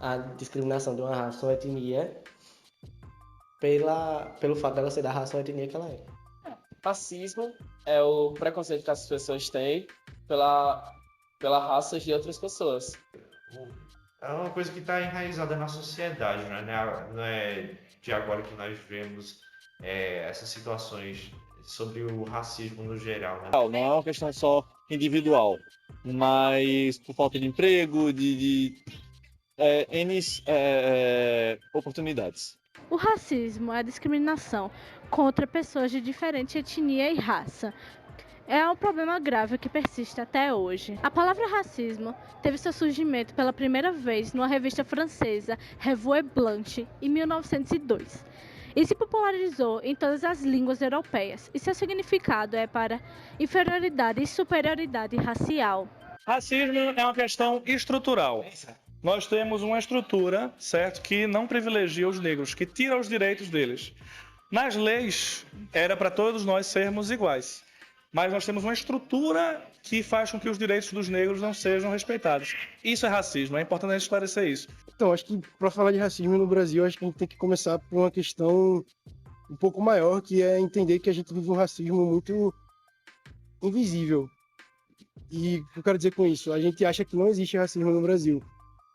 a discriminação de uma raça ou etnia pelo fato dela ser da raça ou etnia que ela é. Racismo é o preconceito que as pessoas têm pela raça de outras pessoas. É uma coisa que está enraizada na sociedade, né? Não é de agora que nós vemos essas situações sobre o racismo no geral, né? Não é uma questão só individual, mas por falta de emprego, N oportunidades. O racismo é a discriminação contra pessoas de diferente etnia e raça. É um problema grave que persiste até hoje. A palavra racismo teve seu surgimento pela primeira vez numa revista francesa, Revue Blanche, em 1902. E se popularizou em todas as línguas europeias, e seu significado é para inferioridade e superioridade racial. Racismo é uma questão estrutural. Nós temos uma estrutura, certo, que não privilegia os negros, que tira os direitos deles. Nas leis, era para todos nós sermos iguais. Mas nós temos uma estrutura que faz com que os direitos dos negros não sejam respeitados. Isso é racismo, é importante a gente esclarecer isso. Então, acho que para falar de racismo no Brasil, acho que a gente tem que começar por uma questão um pouco maior, que é entender que a gente vive um racismo muito invisível. E o que eu quero dizer com isso? A gente acha que não existe racismo no Brasil.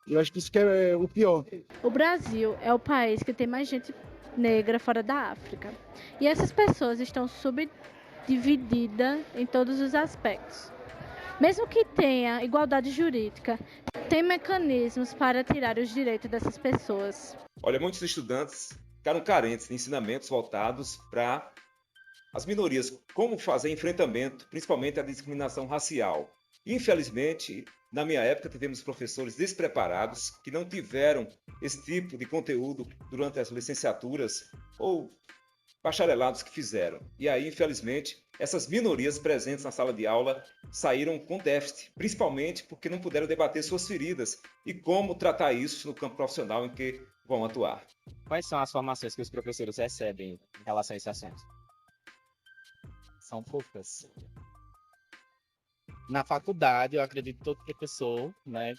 Eu acho que isso que é o pior. O Brasil é o país que tem mais gente negra fora da África. E essas pessoas estão subdivididas em todos os aspectos. Mesmo que tenha igualdade jurídica, tem mecanismos para tirar os direitos dessas pessoas. Olha, muitos estudantes ficaram carentes de ensinamentos voltados para as minorias, como fazer enfrentamento, principalmente à discriminação racial. Infelizmente, na minha época, tivemos professores despreparados que não tiveram esse tipo de conteúdo durante as licenciaturas ou bacharelados que fizeram. E aí, infelizmente, essas minorias presentes na sala de aula saíram com déficit, principalmente porque não puderam debater suas feridas e como tratar isso no campo profissional em que vão atuar. Quais são as formações que os professores recebem em relação a esse assunto? São poucas. Na faculdade, eu acredito que todo professor, né,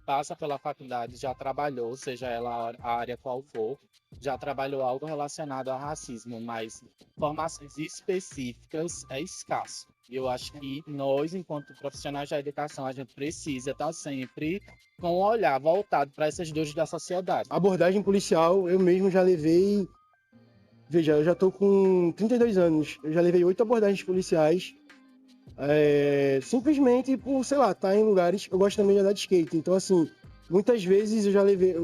passa pela faculdade, já trabalhou, seja ela a área qual for, já trabalhou algo relacionado ao racismo, mas formações específicas é escasso. E eu acho que nós, enquanto profissionais da educação, a gente precisa estar sempre com um olhar voltado para essas dores da sociedade. Abordagem policial, eu mesmo já levei... Veja, eu já estou com 32 anos, eu já levei 8 abordagens policiais, simplesmente por, sei lá, estar em lugares... Eu gosto também de andar de skate, então assim, muitas vezes eu já levei...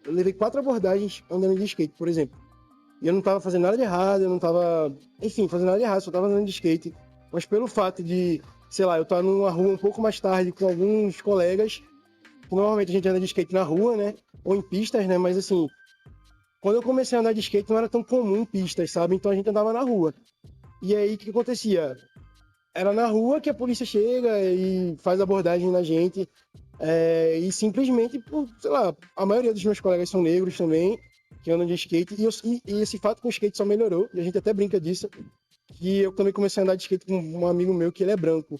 Eu levei 4 abordagens andando de skate, por exemplo. E eu não estava fazendo nada de errado, eu não estava, enfim, fazendo nada de errado, só estava andando de skate. Mas pelo fato de, sei lá, eu estar numa rua um pouco mais tarde com alguns colegas, que normalmente a gente anda de skate na rua, né? Ou em pistas, né? Mas assim, quando eu comecei a andar de skate não era tão comum em pistas, sabe? Então a gente andava na rua. E aí o que acontecia? Era na rua que a polícia chega e faz abordagem na gente. E simplesmente, sei lá, a maioria dos meus colegas são negros também, que andam de skate, e esse fato com o skate só melhorou, e a gente até brinca disso, que eu também comecei a andar de skate com um amigo meu que ele é branco.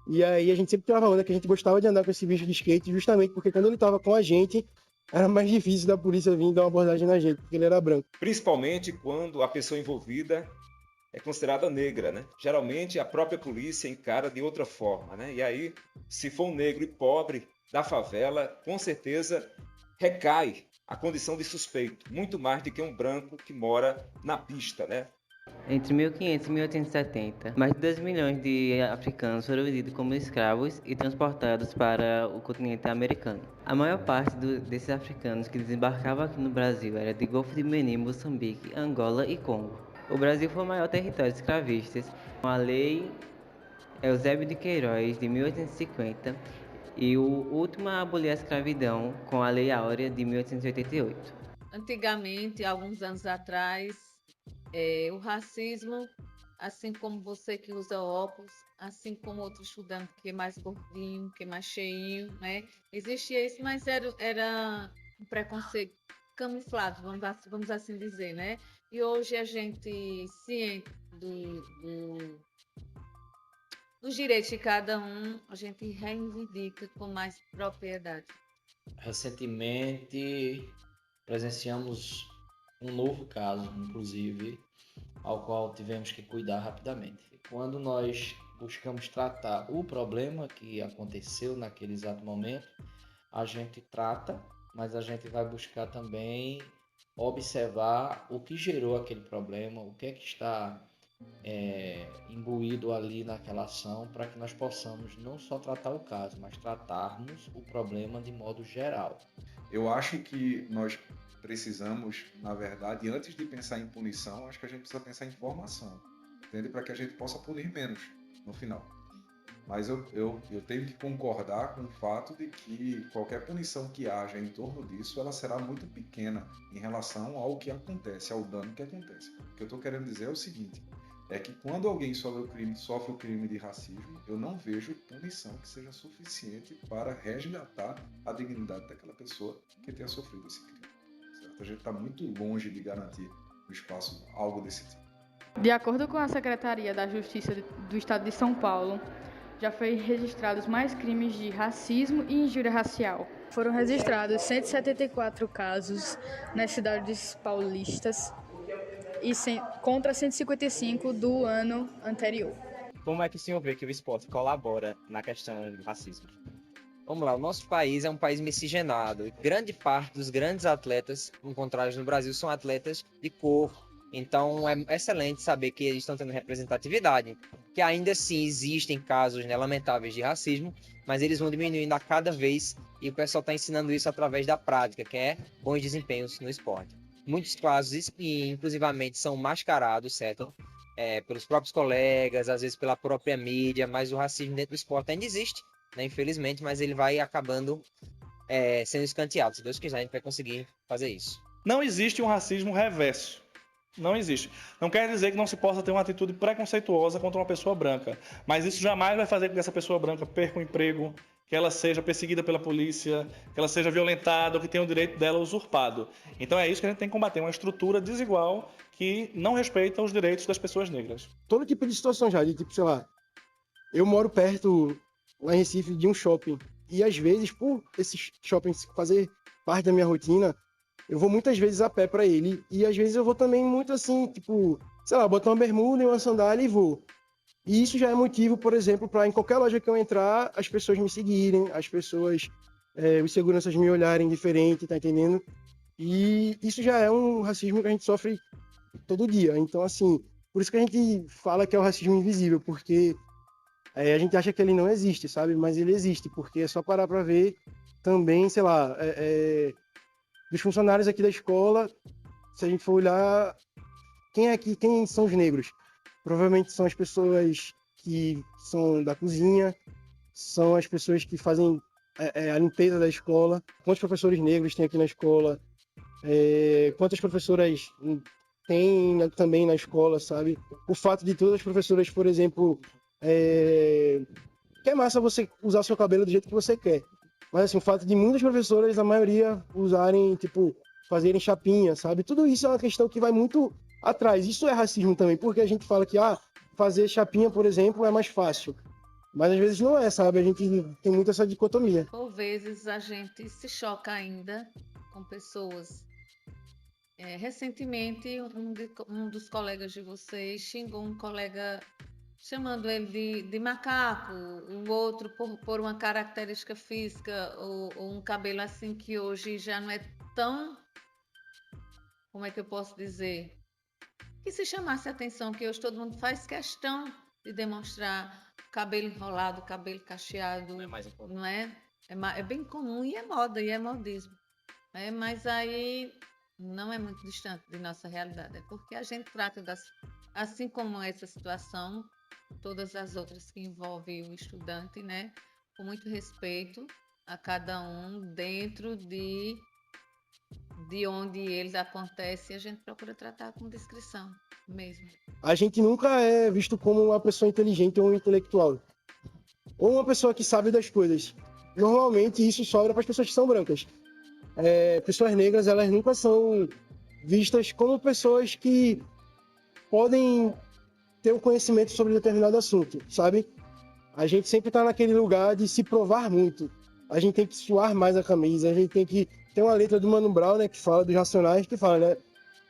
E aí a gente sempre tirava onda que a gente gostava de andar com esse bicho de skate, justamente porque quando ele tava com a gente, era mais difícil da polícia vir dar uma abordagem na gente, porque ele era branco. Principalmente quando a pessoa envolvida é considerada negra, né? Geralmente a própria polícia encara de outra forma, né? E aí, se for um negro e pobre da favela, com certeza recai a condição de suspeito, muito mais do que um branco que mora na pista, né? Entre 1500 e 1870, mais de 2 milhões de africanos foram vendidos como escravos e transportados para o continente americano. A maior parte desses africanos que desembarcavam aqui no Brasil era de Golfo de Benin, Moçambique, Angola e Congo. O Brasil foi o maior território escravista, com a Lei Eusébio de Queiroz, de 1850, e o último a abolir a escravidão, com a Lei Áurea, de 1888. Antigamente, alguns anos atrás, o racismo, assim como você que usa óculos, assim como outro estudante que é mais gordinho, que é mais cheinho, né? Existia isso, mas era um preconceito camuflado, vamos assim dizer, né? E hoje a gente, ciente dos direitos de cada um, a gente reivindica com mais propriedade. Recentemente presenciamos um novo caso, inclusive, ao qual tivemos que cuidar rapidamente. Quando nós buscamos tratar o problema que aconteceu naquele exato momento, a gente trata, mas a gente vai buscar também observar o que gerou aquele problema, o que é que está imbuído ali naquela ação, para que nós possamos não só tratar o caso, mas tratarmos o problema de modo geral. Eu acho que nós precisamos, na verdade, antes de pensar em punição, acho que a gente precisa pensar em formação, entende? Para que a gente possa punir menos no final. Mas eu tenho que concordar com o fato de que qualquer punição que haja em torno disso, ela será muito pequena em relação ao que acontece, ao dano que acontece. O que eu estou querendo dizer é o seguinte, é que quando alguém sofre o crime de racismo, eu não vejo punição que seja suficiente para resgatar a dignidade daquela pessoa que tenha sofrido esse crime. Certo? A gente está muito longe de garantir no espaço algo desse tipo. De acordo com a Secretaria da Justiça do Estado de São Paulo, já foi registrados mais crimes de racismo e injúria racial. Foram registrados 174 casos nas cidades paulistas e contra 155 do ano anterior. Como é que o senhor vê que o esporte colabora na questão do racismo? Vamos lá, o nosso país é um país miscigenado. Grande parte dos grandes atletas encontrados no Brasil são atletas de cor. Então é excelente saber que eles estão tendo representatividade. Que ainda assim existem casos, né, lamentáveis de racismo, mas eles vão diminuindo a cada vez e o pessoal está ensinando isso através da prática, que é bons desempenhos no esporte. Muitos casos, inclusivamente, são mascarados, certo? Pelos próprios colegas, às vezes pela própria mídia, mas o racismo dentro do esporte ainda existe, né, infelizmente, mas ele vai acabando sendo escanteado. Se Deus quiser, a gente vai conseguir fazer isso. Não existe um racismo reverso. Não existe. Não quer dizer que não se possa ter uma atitude preconceituosa contra uma pessoa branca, mas isso jamais vai fazer com que essa pessoa branca perca o emprego, que ela seja perseguida pela polícia, que ela seja violentada ou que tenha o direito dela usurpado. Então é isso que a gente tem que combater, uma estrutura desigual que não respeita os direitos das pessoas negras. Todo tipo de situação já, de tipo, sei lá, eu moro perto, lá em Recife, de um shopping, e às vezes, por esse shopping fazer parte da minha rotina, eu vou muitas vezes a pé para ele, e às vezes eu vou também muito assim, tipo, sei lá, botar uma bermuda e uma sandália e vou. E isso já é motivo, por exemplo, para em qualquer loja que eu entrar, as pessoas me seguirem, as pessoas, os seguranças me olharem diferente, tá entendendo? E isso já é um racismo que a gente sofre todo dia. Então, assim, por isso que a gente fala que é o racismo invisível, porque a gente acha que ele não existe, sabe? Mas ele existe, porque é só parar para ver também, sei lá, dos funcionários aqui da escola, se a gente for olhar, quem são os negros? Provavelmente são as pessoas que são da cozinha, são as pessoas que fazem a limpeza da escola. Quantos professores negros tem aqui na escola? Quantas professoras tem também na escola, sabe? O fato de todas as professoras, por exemplo, que é massa você usar o seu cabelo do jeito que você quer. Mas assim, o fato de muitas professoras, a maioria, usarem, tipo, fazerem chapinha, sabe? Tudo isso é uma questão que vai muito atrás. Isso é racismo também, porque a gente fala que fazer chapinha, por exemplo, é mais fácil. Mas às vezes não é, sabe? A gente tem muito essa dicotomia. Por vezes a gente se choca ainda com pessoas. Recentemente, um dos colegas de vocês xingou um colega chamando ele de macaco, o outro por uma característica física ou um cabelo assim que hoje já não é tão, como é que eu posso dizer, que se chamasse a atenção, que hoje todo mundo faz questão de demonstrar cabelo enrolado, cabelo cacheado, Não é mais importante. não é? É bem comum e é moda, e é modismo. Mas aí não é muito distante de nossa realidade, é porque a gente trata assim como essa situação, todas as outras que envolvem o estudante, né, com muito respeito a cada um dentro de onde eles acontecem, a gente procura tratar com discrição mesmo. A gente nunca é visto como uma pessoa inteligente ou um intelectual, ou uma pessoa que sabe das coisas. Normalmente isso sobra para as pessoas que são brancas. Pessoas negras, elas nunca são vistas como pessoas que podem ter um conhecimento sobre determinado assunto, sabe? A gente sempre está naquele lugar de se provar muito. a gente tem que suar mais a camisa, a gente tem que... Tem uma letra do Mano Brown, né, que fala dos Racionais, que fala, né,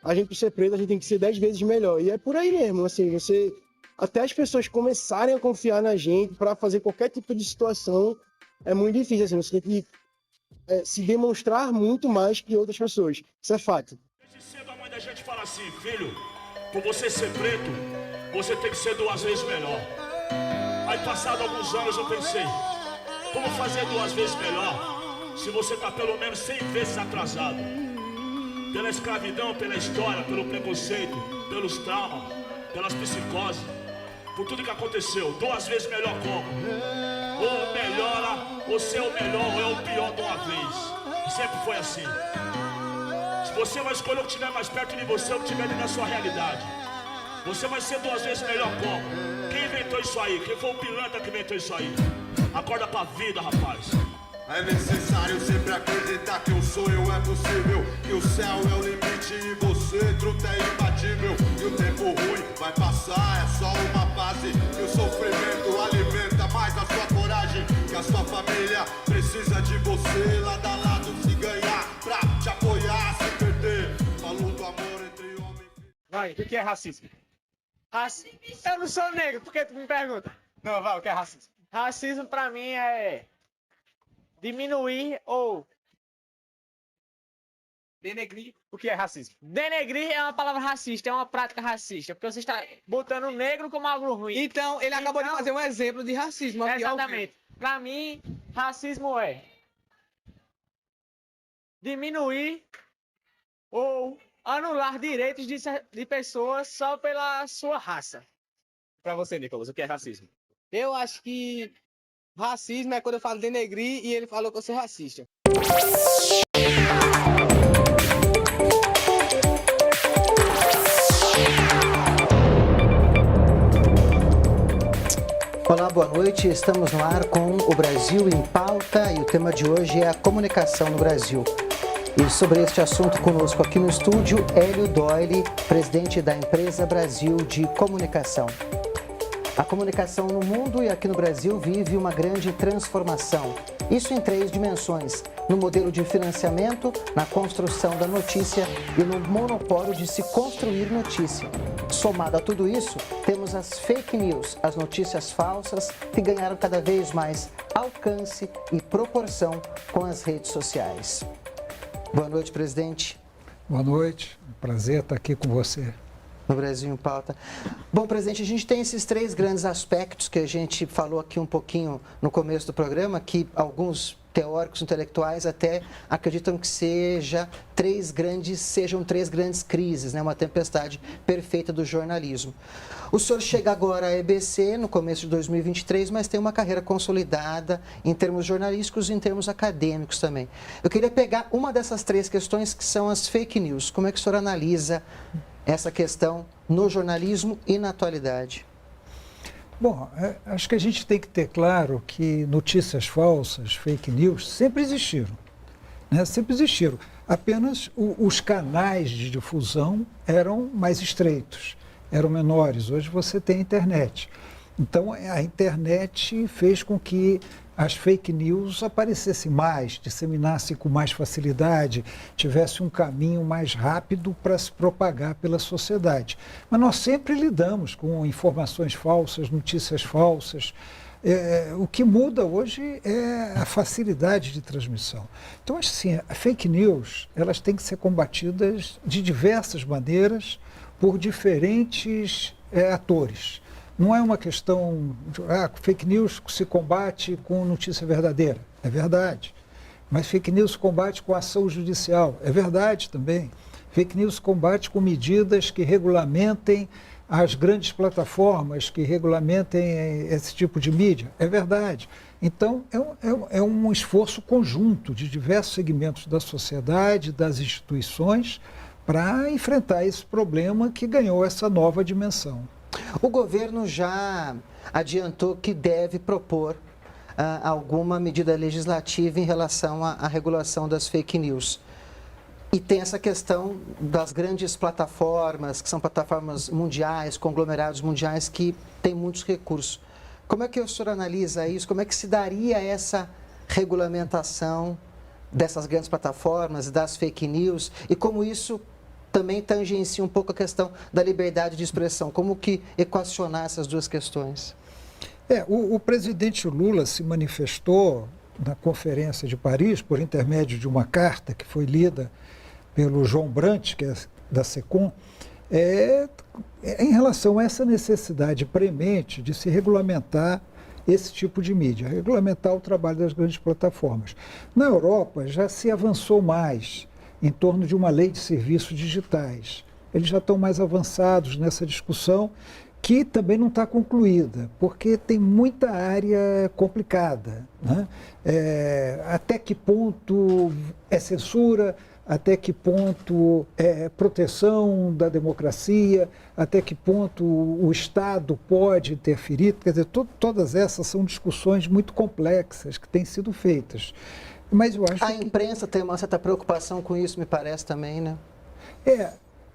a gente, para ser preto, a gente tem que ser 10 vezes melhor. E é por aí mesmo, assim, você... Até as pessoas começarem a confiar na gente para fazer qualquer tipo de situação, é muito difícil, assim, você tem que se demonstrar muito mais que outras pessoas. Isso é fato. Desde cedo a mãe da gente fala assim, filho, por você ser preto, você tem que ser 2 vezes melhor. Aí passado alguns anos eu pensei, como fazer 2 vezes melhor se você está pelo menos 100 vezes atrasado? Pela escravidão, pela história, pelo preconceito, pelos traumas, pelas psicoses, por tudo que aconteceu. 2 vezes melhor como? Ou melhora, ou ser o melhor, ou é o pior de uma vez. E sempre foi assim. Se você vai escolher o que estiver mais perto de você, ou o que estiver dentro da sua realidade, você vai ser 2 vezes melhor como? Quem inventou isso aí? Quem foi o pilantra que inventou isso aí? Acorda pra vida, rapaz. É necessário sempre acreditar que um sonho é possível, que o céu é o limite e você, truta, é imbatível. E o tempo ruim vai passar, é só uma fase. E o sofrimento alimenta mais a sua coragem, que a sua família precisa de você. Lado a lado se ganhar, pra te apoiar, se perder. Falou do amor entre homem e filho. Vai, o que é racismo? Eu não sou negro, por que tu me pergunta? Não, vai, o que é racismo? Racismo pra mim é diminuir ou denegrir. O que é racismo? Denegrir é uma palavra racista, é uma prática racista, porque você está botando o negro como algo ruim. Então, ele acabou de fazer um exemplo de racismo. Aqui, exatamente. Pra mim, racismo é diminuir ou anular direitos de pessoas só pela sua raça. Pra você, Nicolas, o que é racismo? Eu acho que racismo é quando eu falo denegrir e ele falou que eu sou racista. Olá, boa noite. Estamos no ar com o Brasil em Pauta e o tema de hoje é a comunicação no Brasil. E sobre este assunto conosco aqui no estúdio, Hélio Doyle, presidente da empresa Brasil de Comunicação. A comunicação no mundo e aqui no Brasil vive uma grande transformação. Isso em 3 dimensões: no modelo de financiamento, na construção da notícia e no monopólio de se construir notícia. Somado a tudo isso, temos as fake news, as notícias falsas que ganharam cada vez mais alcance e proporção com as redes sociais. Boa noite, presidente. Boa noite, prazer estar aqui com você. No Brasil em Pauta. Bom, presidente, a gente tem esses 3 grandes aspectos que a gente falou aqui um pouquinho no começo do programa, que alguns teóricos intelectuais até acreditam que sejam 3 grandes crises, né? Uma tempestade perfeita do jornalismo. O senhor chega agora à EBC no começo de 2023, mas tem uma carreira consolidada em termos jornalísticos e em termos acadêmicos também. Eu queria pegar uma dessas 3 questões que são as fake news. Como é que o senhor analisa essa questão no jornalismo e na atualidade? Bom, acho que a gente tem que ter claro que notícias falsas, fake news, sempre existiram. Né? Sempre existiram. Apenas os canais de difusão eram mais estreitos, eram menores. Hoje você tem a internet. Então, a internet fez com que as fake news aparecessem mais, disseminassem com mais facilidade, tivesse um caminho mais rápido para se propagar pela sociedade. Mas nós sempre lidamos com informações falsas, notícias falsas. O que muda hoje é a facilidade de transmissão. Então, assim, a fake news, elas têm que ser combatidas de diversas maneiras por diferentes atores. Não é uma questão de fake news se combate com notícia verdadeira. É verdade. Mas fake news se combate com ação judicial. É verdade também. Fake news se combate com medidas que regulamentem as grandes plataformas, que regulamentem esse tipo de mídia. É verdade. Então, é um esforço conjunto de diversos segmentos da sociedade, das instituições, para enfrentar esse problema que ganhou essa nova dimensão. O governo já adiantou que deve propor alguma medida legislativa em relação à regulação das fake news. E tem essa questão das grandes plataformas, que são plataformas mundiais, conglomerados mundiais, que têm muitos recursos. Como é que o senhor analisa isso? Como é que se daria essa regulamentação dessas grandes plataformas, das fake news, e como isso também tangencia um pouco a questão da liberdade de expressão. Como que equacionar essas duas questões? O presidente Lula se manifestou na Conferência de Paris por intermédio de uma carta que foi lida pelo João Brant, que é da SECOM, em relação a essa necessidade premente de se regulamentar esse tipo de mídia, regulamentar o trabalho das grandes plataformas. Na Europa já se avançou mais em torno de uma lei de serviços digitais. Eles já estão mais avançados nessa discussão, que também não está concluída, porque tem muita área complicada, né? Até que ponto é censura, até que ponto é proteção da democracia, até que ponto o Estado pode interferir. Quer dizer, todas essas são discussões muito complexas que têm sido feitas. Mas eu acho a imprensa tem uma certa preocupação com isso, me parece também, né?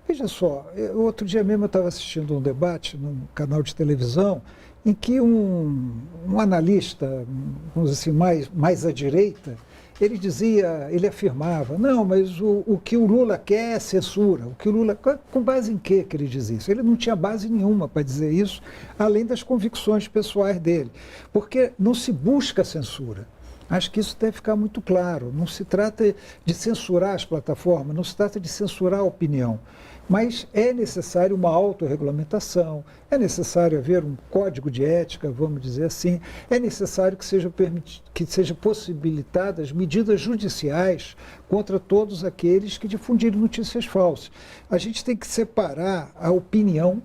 Veja só, outro dia mesmo eu estava assistindo um debate num canal de televisão em que um analista, vamos dizer assim, mais à direita, ele afirmava, não, mas o que o Lula quer é censura. O que o Lula, com base em quê que ele diz isso? Ele não tinha base nenhuma para dizer isso, além das convicções pessoais dele. Porque não se busca censura. Acho que isso deve ficar muito claro. Não se trata de censurar as plataformas, não se trata de censurar a opinião. Mas é necessário uma autorregulamentação, é necessário haver um código de ética, vamos dizer assim, é necessário que sejam possibilitadas medidas judiciais contra todos aqueles que difundirem notícias falsas. A gente tem que separar a opinião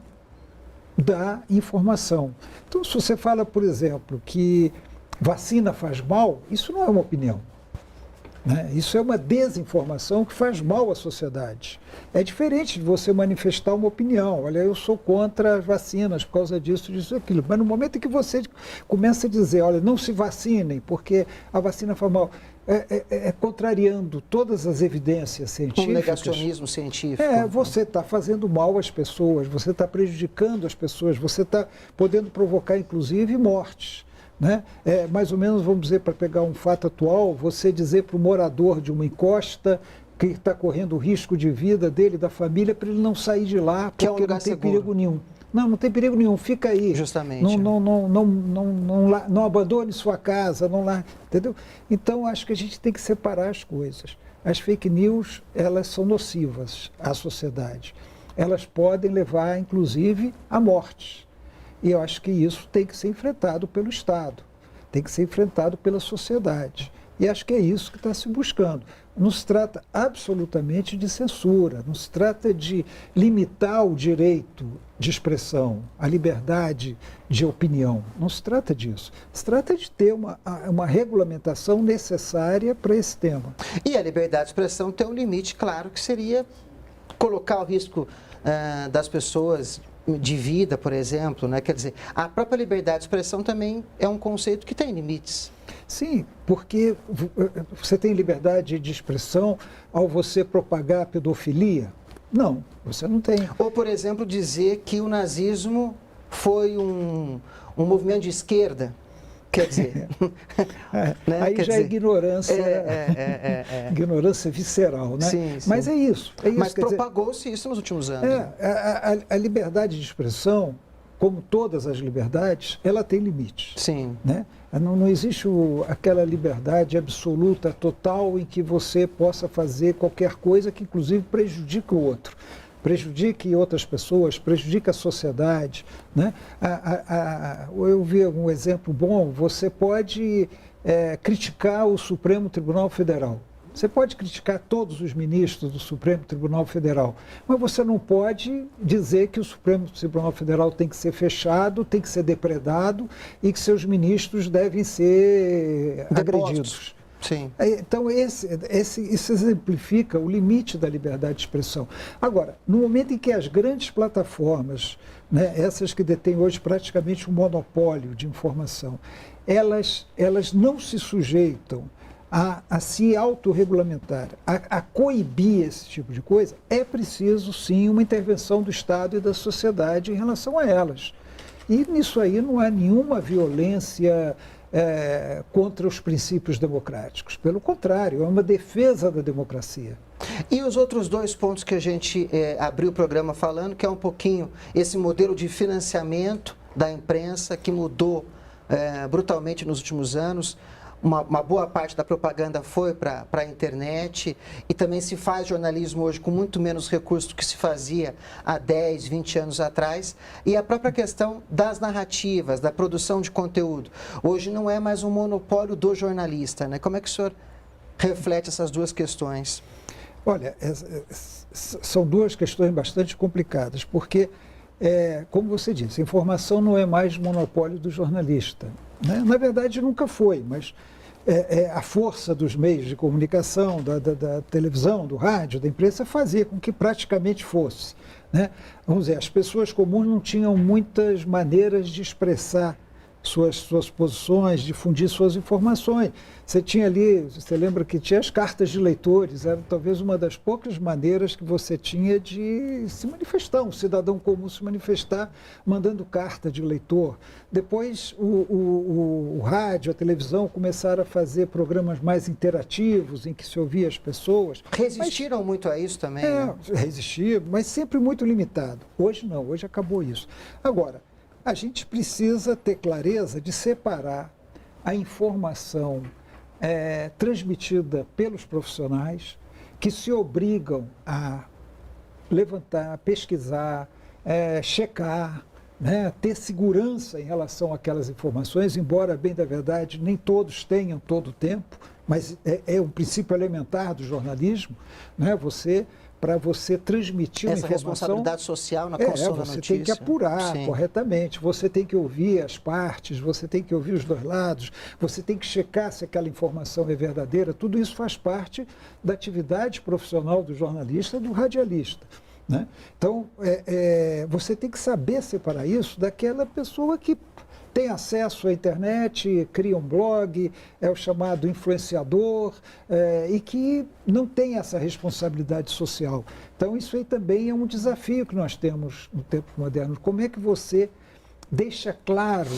da informação. Então, se você fala, por exemplo, que vacina faz mal, isso não é uma opinião. Né? Isso é uma desinformação que faz mal à sociedade. É diferente de você manifestar uma opinião. Olha, eu sou contra as vacinas por causa disso, disso e aquilo. Mas no momento em que você começa a dizer, olha, não se vacinem porque a vacina faz mal, contrariando todas as evidências científicas. Um negacionismo científico. Você está fazendo mal às pessoas, você está prejudicando as pessoas, você está podendo provocar, inclusive, mortes. Né? Mais ou menos, vamos dizer, para pegar um fato atual, você dizer para o morador de uma encosta que está correndo o risco de vida dele, da família, para ele não sair de lá, porque não tem perigo nenhum. Não tem perigo nenhum, fica aí. Justamente. Não abandone sua casa, não lá, entendeu? Então, acho que a gente tem que separar as coisas. As fake news, elas são nocivas à sociedade. Elas podem levar, inclusive, à morte. E eu acho que isso tem que ser enfrentado pelo Estado, tem que ser enfrentado pela sociedade. E acho que é isso que está se buscando. Não se trata absolutamente de censura, não se trata de limitar o direito de expressão, a liberdade de opinião. Não se trata disso. Se trata de ter uma regulamentação necessária para esse tema. E a liberdade de expressão tem um limite, claro, que seria colocar o risco das pessoas de vida, por exemplo, né? Quer dizer, a própria liberdade de expressão também é um conceito que tem limites. Sim, porque você tem liberdade de expressão ao você propagar pedofilia? Não, você não tem. Ou, por exemplo, dizer que o nazismo foi um movimento de esquerda. Quer dizer, né? Aí já é ignorância, ignorância visceral, né? Sim. Mas é isso. Mas propagou-se isso nos últimos anos. A liberdade de expressão, como todas as liberdades, ela tem limites. Sim. Né? Não existe aquela liberdade absoluta, total, em que você possa fazer qualquer coisa que, inclusive, prejudique o outro. Prejudique outras pessoas, prejudique a sociedade. Né? Eu vi um exemplo bom, você pode criticar o Supremo Tribunal Federal. Você pode criticar todos os ministros do Supremo Tribunal Federal, mas você não pode dizer que o Supremo Tribunal Federal tem que ser fechado, tem que ser depredado e que seus ministros devem ser agredidos. Sim. Então, isso exemplifica o limite da liberdade de expressão. Agora, no momento em que as grandes plataformas, né, essas que detêm hoje praticamente um monopólio de informação, elas não se sujeitam a se autorregulamentar, a coibir esse tipo de coisa, é preciso, sim, uma intervenção do Estado e da sociedade em relação a elas. E nisso aí não há nenhuma violência contra os princípios democráticos. Pelo contrário, é uma defesa da democracia. E os outros dois pontos que a gente abriu o programa falando, que é um pouquinho esse modelo de financiamento da imprensa que mudou brutalmente nos últimos anos. Uma boa parte da propaganda foi para a internet e também se faz jornalismo hoje com muito menos recursos do que se fazia há 10, 20 anos atrás. E a própria questão das narrativas, da produção de conteúdo. Hoje não é mais um monopólio do jornalista, né? Como é que o senhor reflete essas duas questões? Olha, são duas questões bastante complicadas, porque, como você disse, a informação não é mais monopólio do jornalista, né? Na verdade, nunca foi, mas a força dos meios de comunicação, da televisão, do rádio, da imprensa, fazia com que praticamente fosse, né? Vamos dizer, as pessoas comuns não tinham muitas maneiras de expressar suas posições, difundir suas informações. Você tinha ali, você lembra que tinha as cartas de leitores, era talvez uma das poucas maneiras que você tinha de se manifestar, um cidadão comum se manifestar mandando carta de leitor. Depois o rádio, a televisão começaram a fazer programas mais interativos, em que se ouvia as pessoas. Resistiram muito a isso também, né? Resistiram, mas sempre muito limitado. Hoje não, hoje acabou isso. Agora, a gente precisa ter clareza de separar a informação transmitida pelos profissionais que se obrigam a levantar, pesquisar, checar, né, ter segurança em relação àquelas informações, embora, bem da verdade, nem todos tenham todo o tempo, mas é um princípio elementar do jornalismo, né, para você transmitir essa uma informação... responsabilidade social na construção da notícia. Você tem que apurar Sim. corretamente, você tem que ouvir as partes, você tem que ouvir os dois lados, você tem que checar se aquela informação é verdadeira. Tudo isso faz parte da atividade profissional do jornalista e do radialista, né? Então, você tem que saber separar isso daquela pessoa que tem acesso à internet, cria um blog, é o chamado influenciador, e que não tem essa responsabilidade social. Então, isso aí também é um desafio que nós temos no tempo moderno. Como é que você deixa claro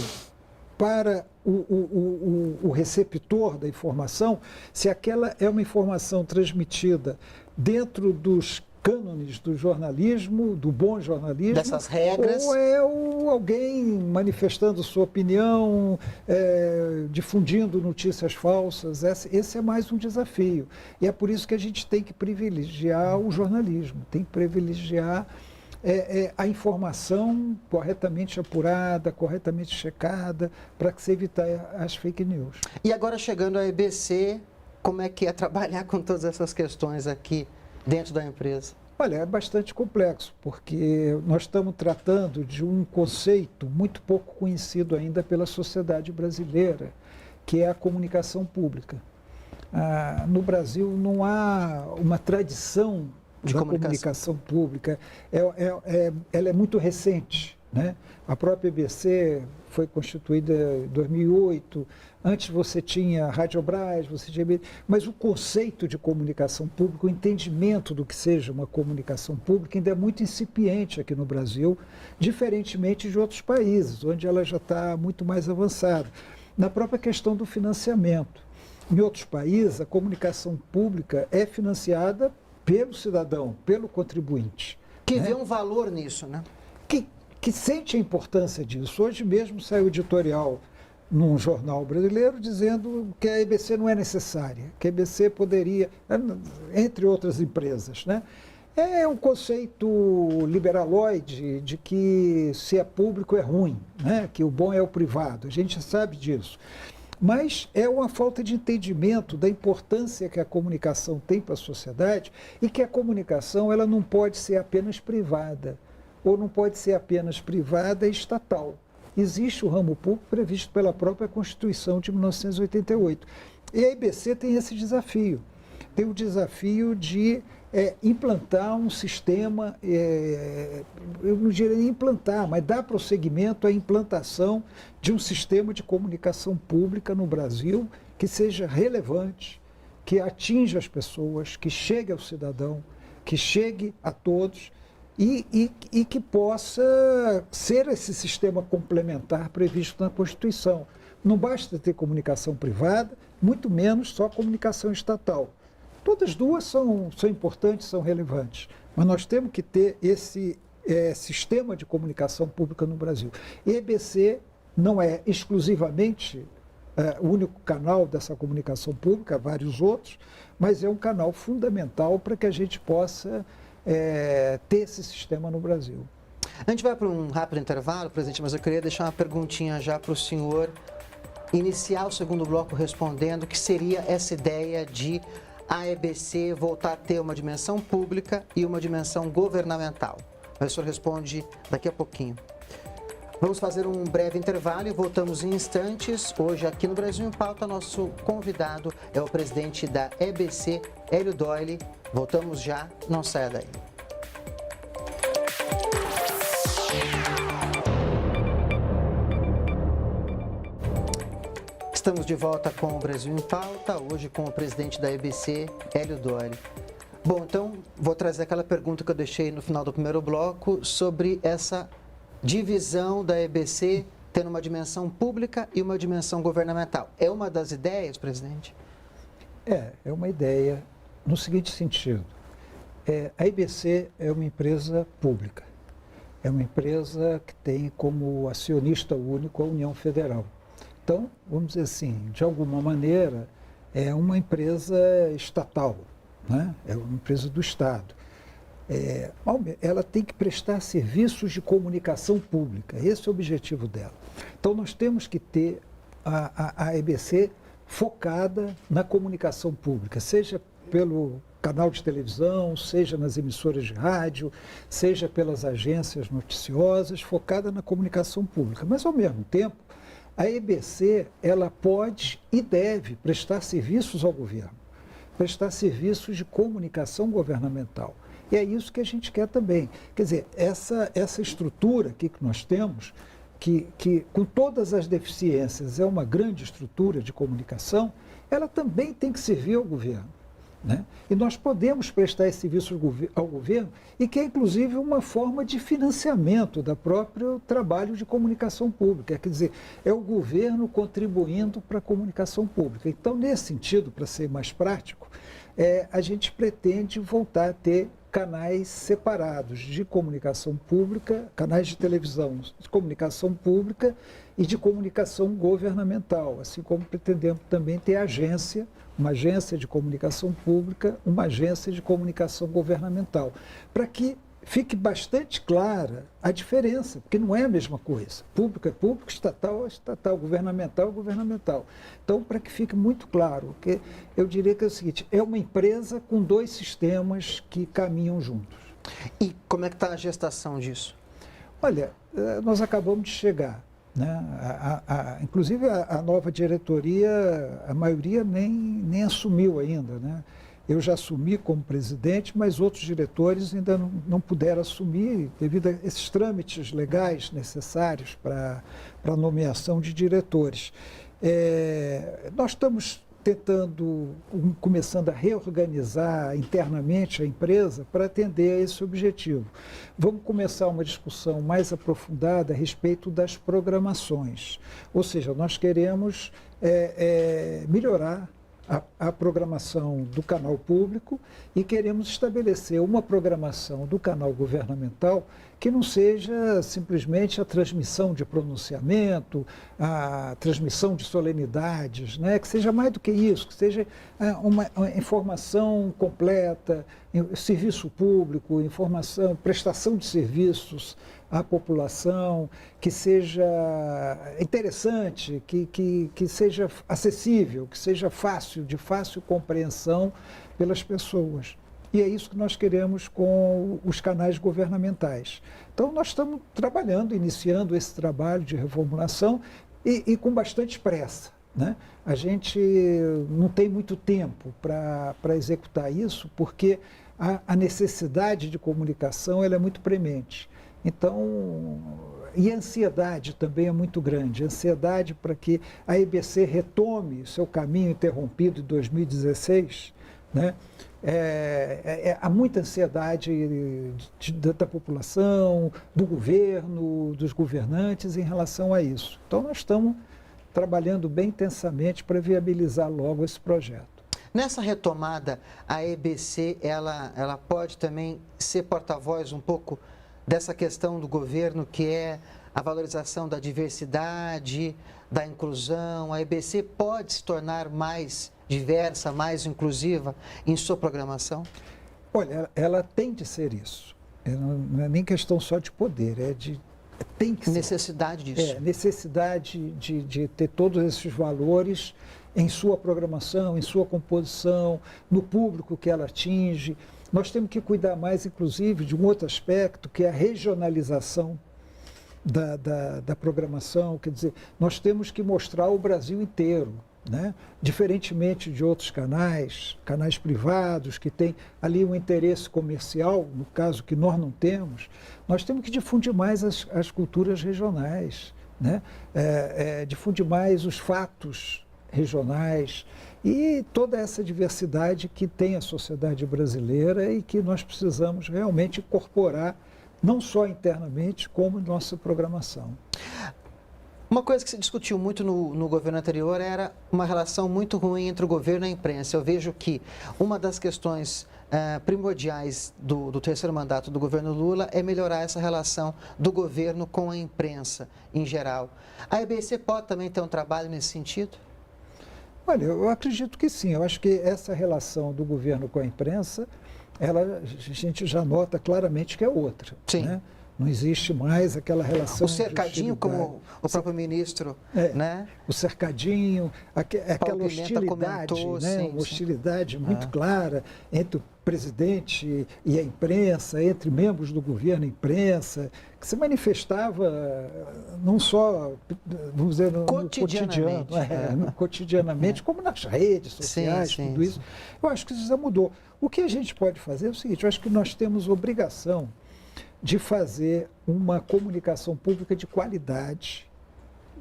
para o receptor da informação se aquela é uma informação transmitida dentro dos cânones do jornalismo, do bom jornalismo, dessas regras, ou é alguém manifestando sua opinião, difundindo notícias falsas. Esse é mais um desafio. E é por isso que a gente tem que privilegiar o jornalismo, tem que privilegiar a informação corretamente apurada, corretamente checada, para que se evitar as fake news. E agora, chegando à EBC, como é que é trabalhar com todas essas questões aqui dentro da empresa? Olha, é bastante complexo, porque nós estamos tratando de um conceito muito pouco conhecido ainda pela sociedade brasileira, que é a comunicação pública. No Brasil não há uma tradição de comunicação pública, ela é muito recente, né? A própria EBC foi constituída em 2008, antes você tinha a Radiobras, você tinha... Mas o conceito de comunicação pública, o entendimento do que seja uma comunicação pública ainda é muito incipiente aqui no Brasil, diferentemente de outros países, onde ela já está muito mais avançada. Na própria questão do financiamento. Em outros países, a comunicação pública é financiada pelo cidadão, pelo contribuinte. Que vê um valor nisso, né? Que sente a importância disso. Hoje mesmo saiu editorial num jornal brasileiro dizendo que a EBC não é necessária, que a EBC poderia, entre outras empresas, né? É um conceito liberaloide de que se é público é ruim, né? Que o bom é o privado, a gente sabe disso. Mas é uma falta de entendimento da importância que a comunicação tem para a sociedade e que a comunicação ela não pode ser apenas privada, ou não pode ser apenas privada e estatal. Existe o ramo público previsto pela própria Constituição de 1988. E a EBC tem esse desafio. Tem o desafio de implantar um sistema, eu não diria nem implantar, mas dar prosseguimento à implantação de um sistema de comunicação pública no Brasil que seja relevante, que atinja as pessoas, que chegue ao cidadão, que chegue a todos, e que possa ser esse sistema complementar previsto na Constituição. não basta ter comunicação privada, muito menos só comunicação estatal. Todas duas são importantes, são relevantes, mas nós temos que ter esse sistema de comunicação pública no Brasil. EBC não é exclusivamente o único canal dessa comunicação pública, há vários outros, mas é um canal fundamental para que a gente possa ter esse sistema no Brasil. A gente vai para um rápido intervalo, presidente, mas eu queria deixar uma perguntinha já para o senhor iniciar o segundo bloco respondendo que seria essa ideia de a EBC voltar a ter uma dimensão pública e uma dimensão governamental. Mas o senhor responde daqui a pouquinho. Vamos fazer um breve intervalo e voltamos em instantes. Hoje, aqui no Brasil em Pauta, nosso convidado é o presidente da EBC, Hélio Doyle. Voltamos já, não saia daí. Estamos de volta com o Brasil em Pauta, hoje com o presidente da EBC, Hélio Doyle. Bom, então, vou trazer aquela pergunta que eu deixei no final do primeiro bloco sobre essa divisão da EBC tendo uma dimensão pública e uma dimensão governamental. É uma das ideias, presidente? É uma ideia no seguinte sentido. A EBC é uma empresa pública. É uma empresa que tem como acionista único a União Federal. Então, vamos dizer assim, de alguma maneira, é uma empresa estatal, né? É uma empresa do Estado. Ela tem que prestar serviços de comunicação pública, esse é o objetivo dela. Então, nós temos que ter a EBC focada na comunicação pública, seja pelo canal de televisão, seja nas emissoras de rádio, seja pelas agências noticiosas, focada na comunicação pública. Mas, ao mesmo tempo, a EBC, ela pode e deve prestar serviços ao governo, prestar serviços de comunicação governamental. E é isso que a gente quer também. Quer dizer, essa estrutura aqui que nós temos, que com todas as deficiências é uma grande estrutura de comunicação, ela também tem que servir ao governo, né? E nós podemos prestar esse serviço ao governo e que é inclusive uma forma de financiamento do próprio trabalho de comunicação pública. Quer dizer, é o governo contribuindo para a comunicação pública. Então, nesse sentido, para ser mais prático, a gente pretende voltar a ter canais separados de comunicação pública, canais de televisão de comunicação pública e de comunicação governamental, assim como pretendemos também ter uma agência de comunicação pública, uma agência de comunicação governamental, para que fique bastante clara a diferença, porque não é a mesma coisa. Público é público, estatal é estatal, governamental é governamental. Então, para que fique muito claro, que eu diria que é o seguinte, é uma empresa com dois sistemas que caminham juntos. E como é que está a gestação disso? Olha, nós acabamos de chegar, né? Inclusive a nova diretoria, a maioria nem assumiu ainda, né? Eu já assumi como presidente, mas outros diretores ainda não puderam assumir devido a esses trâmites legais necessários para a nomeação de diretores. Nós estamos começando a reorganizar internamente a empresa para atender a esse objetivo. Vamos começar uma discussão mais aprofundada a respeito das programações. Ou seja, nós queremos melhorar a programação do canal público e queremos estabelecer uma programação do canal governamental que não seja simplesmente a transmissão de pronunciamento, a transmissão de solenidades, né? Que seja mais do que isso, que seja uma informação completa, serviço público, informação, prestação de serviços à população, que seja interessante, que seja acessível, que seja de fácil compreensão pelas pessoas. E é isso que nós queremos com os canais governamentais. Então, nós estamos iniciando esse trabalho de reformulação e com bastante pressa, né? A gente não tem muito tempo para executar isso, porque a necessidade de comunicação ela é muito premente. Então, e a ansiedade também é muito grande. A ansiedade para que a EBC retome seu caminho interrompido em 2016, né? Há muita ansiedade da população, do governo, dos governantes em relação a isso. Então, nós estamos trabalhando bem intensamente para viabilizar logo esse projeto. Nessa retomada, a EBC, ela pode também ser porta-voz um pouco dessa questão do governo, que é a valorização da diversidade, da inclusão. A EBC pode se tornar mais diversa, mais inclusiva em sua programação? Olha, ela tem de ser isso. Não é nem questão só de poder, tem que ser. Necessidade disso. Necessidade de ter todos esses valores em sua programação, em sua composição, no público que ela atinge. Nós temos que cuidar mais, inclusive, de um outro aspecto, que é a regionalização da programação. Quer dizer, nós temos que mostrar o Brasil inteiro, né? Diferentemente de outros canais privados, que têm ali um interesse comercial, no caso que nós não temos, nós temos que difundir mais as culturas regionais, né? Difundir mais os fatos regionais e toda essa diversidade que tem a sociedade brasileira e que nós precisamos realmente incorporar, não só internamente, como em nossa programação. Uma coisa que se discutiu muito no governo anterior era uma relação muito ruim entre o governo e a imprensa. Eu vejo que uma das questões primordiais do terceiro mandato do governo Lula é melhorar essa relação do governo com a imprensa em geral. A EBC pode também ter um trabalho nesse sentido? Olha, eu acredito que sim. Eu acho que essa relação do governo com a imprensa, a gente já nota claramente que é outra. Sim. Né? Não existe mais aquela relação. O cercadinho, como o próprio ministro, né? O cercadinho, aquela hostilidade, comentou, né? Sim, uma hostilidade muito clara entre o presidente e a imprensa, entre membros do governo e a imprensa, que se manifestava não só, vamos dizer, no cotidiano, cotidianamente, como nas redes sociais, tudo isso. Eu acho que isso já mudou. O que a gente pode fazer é o seguinte: eu acho que nós temos obrigação de fazer uma comunicação pública de qualidade,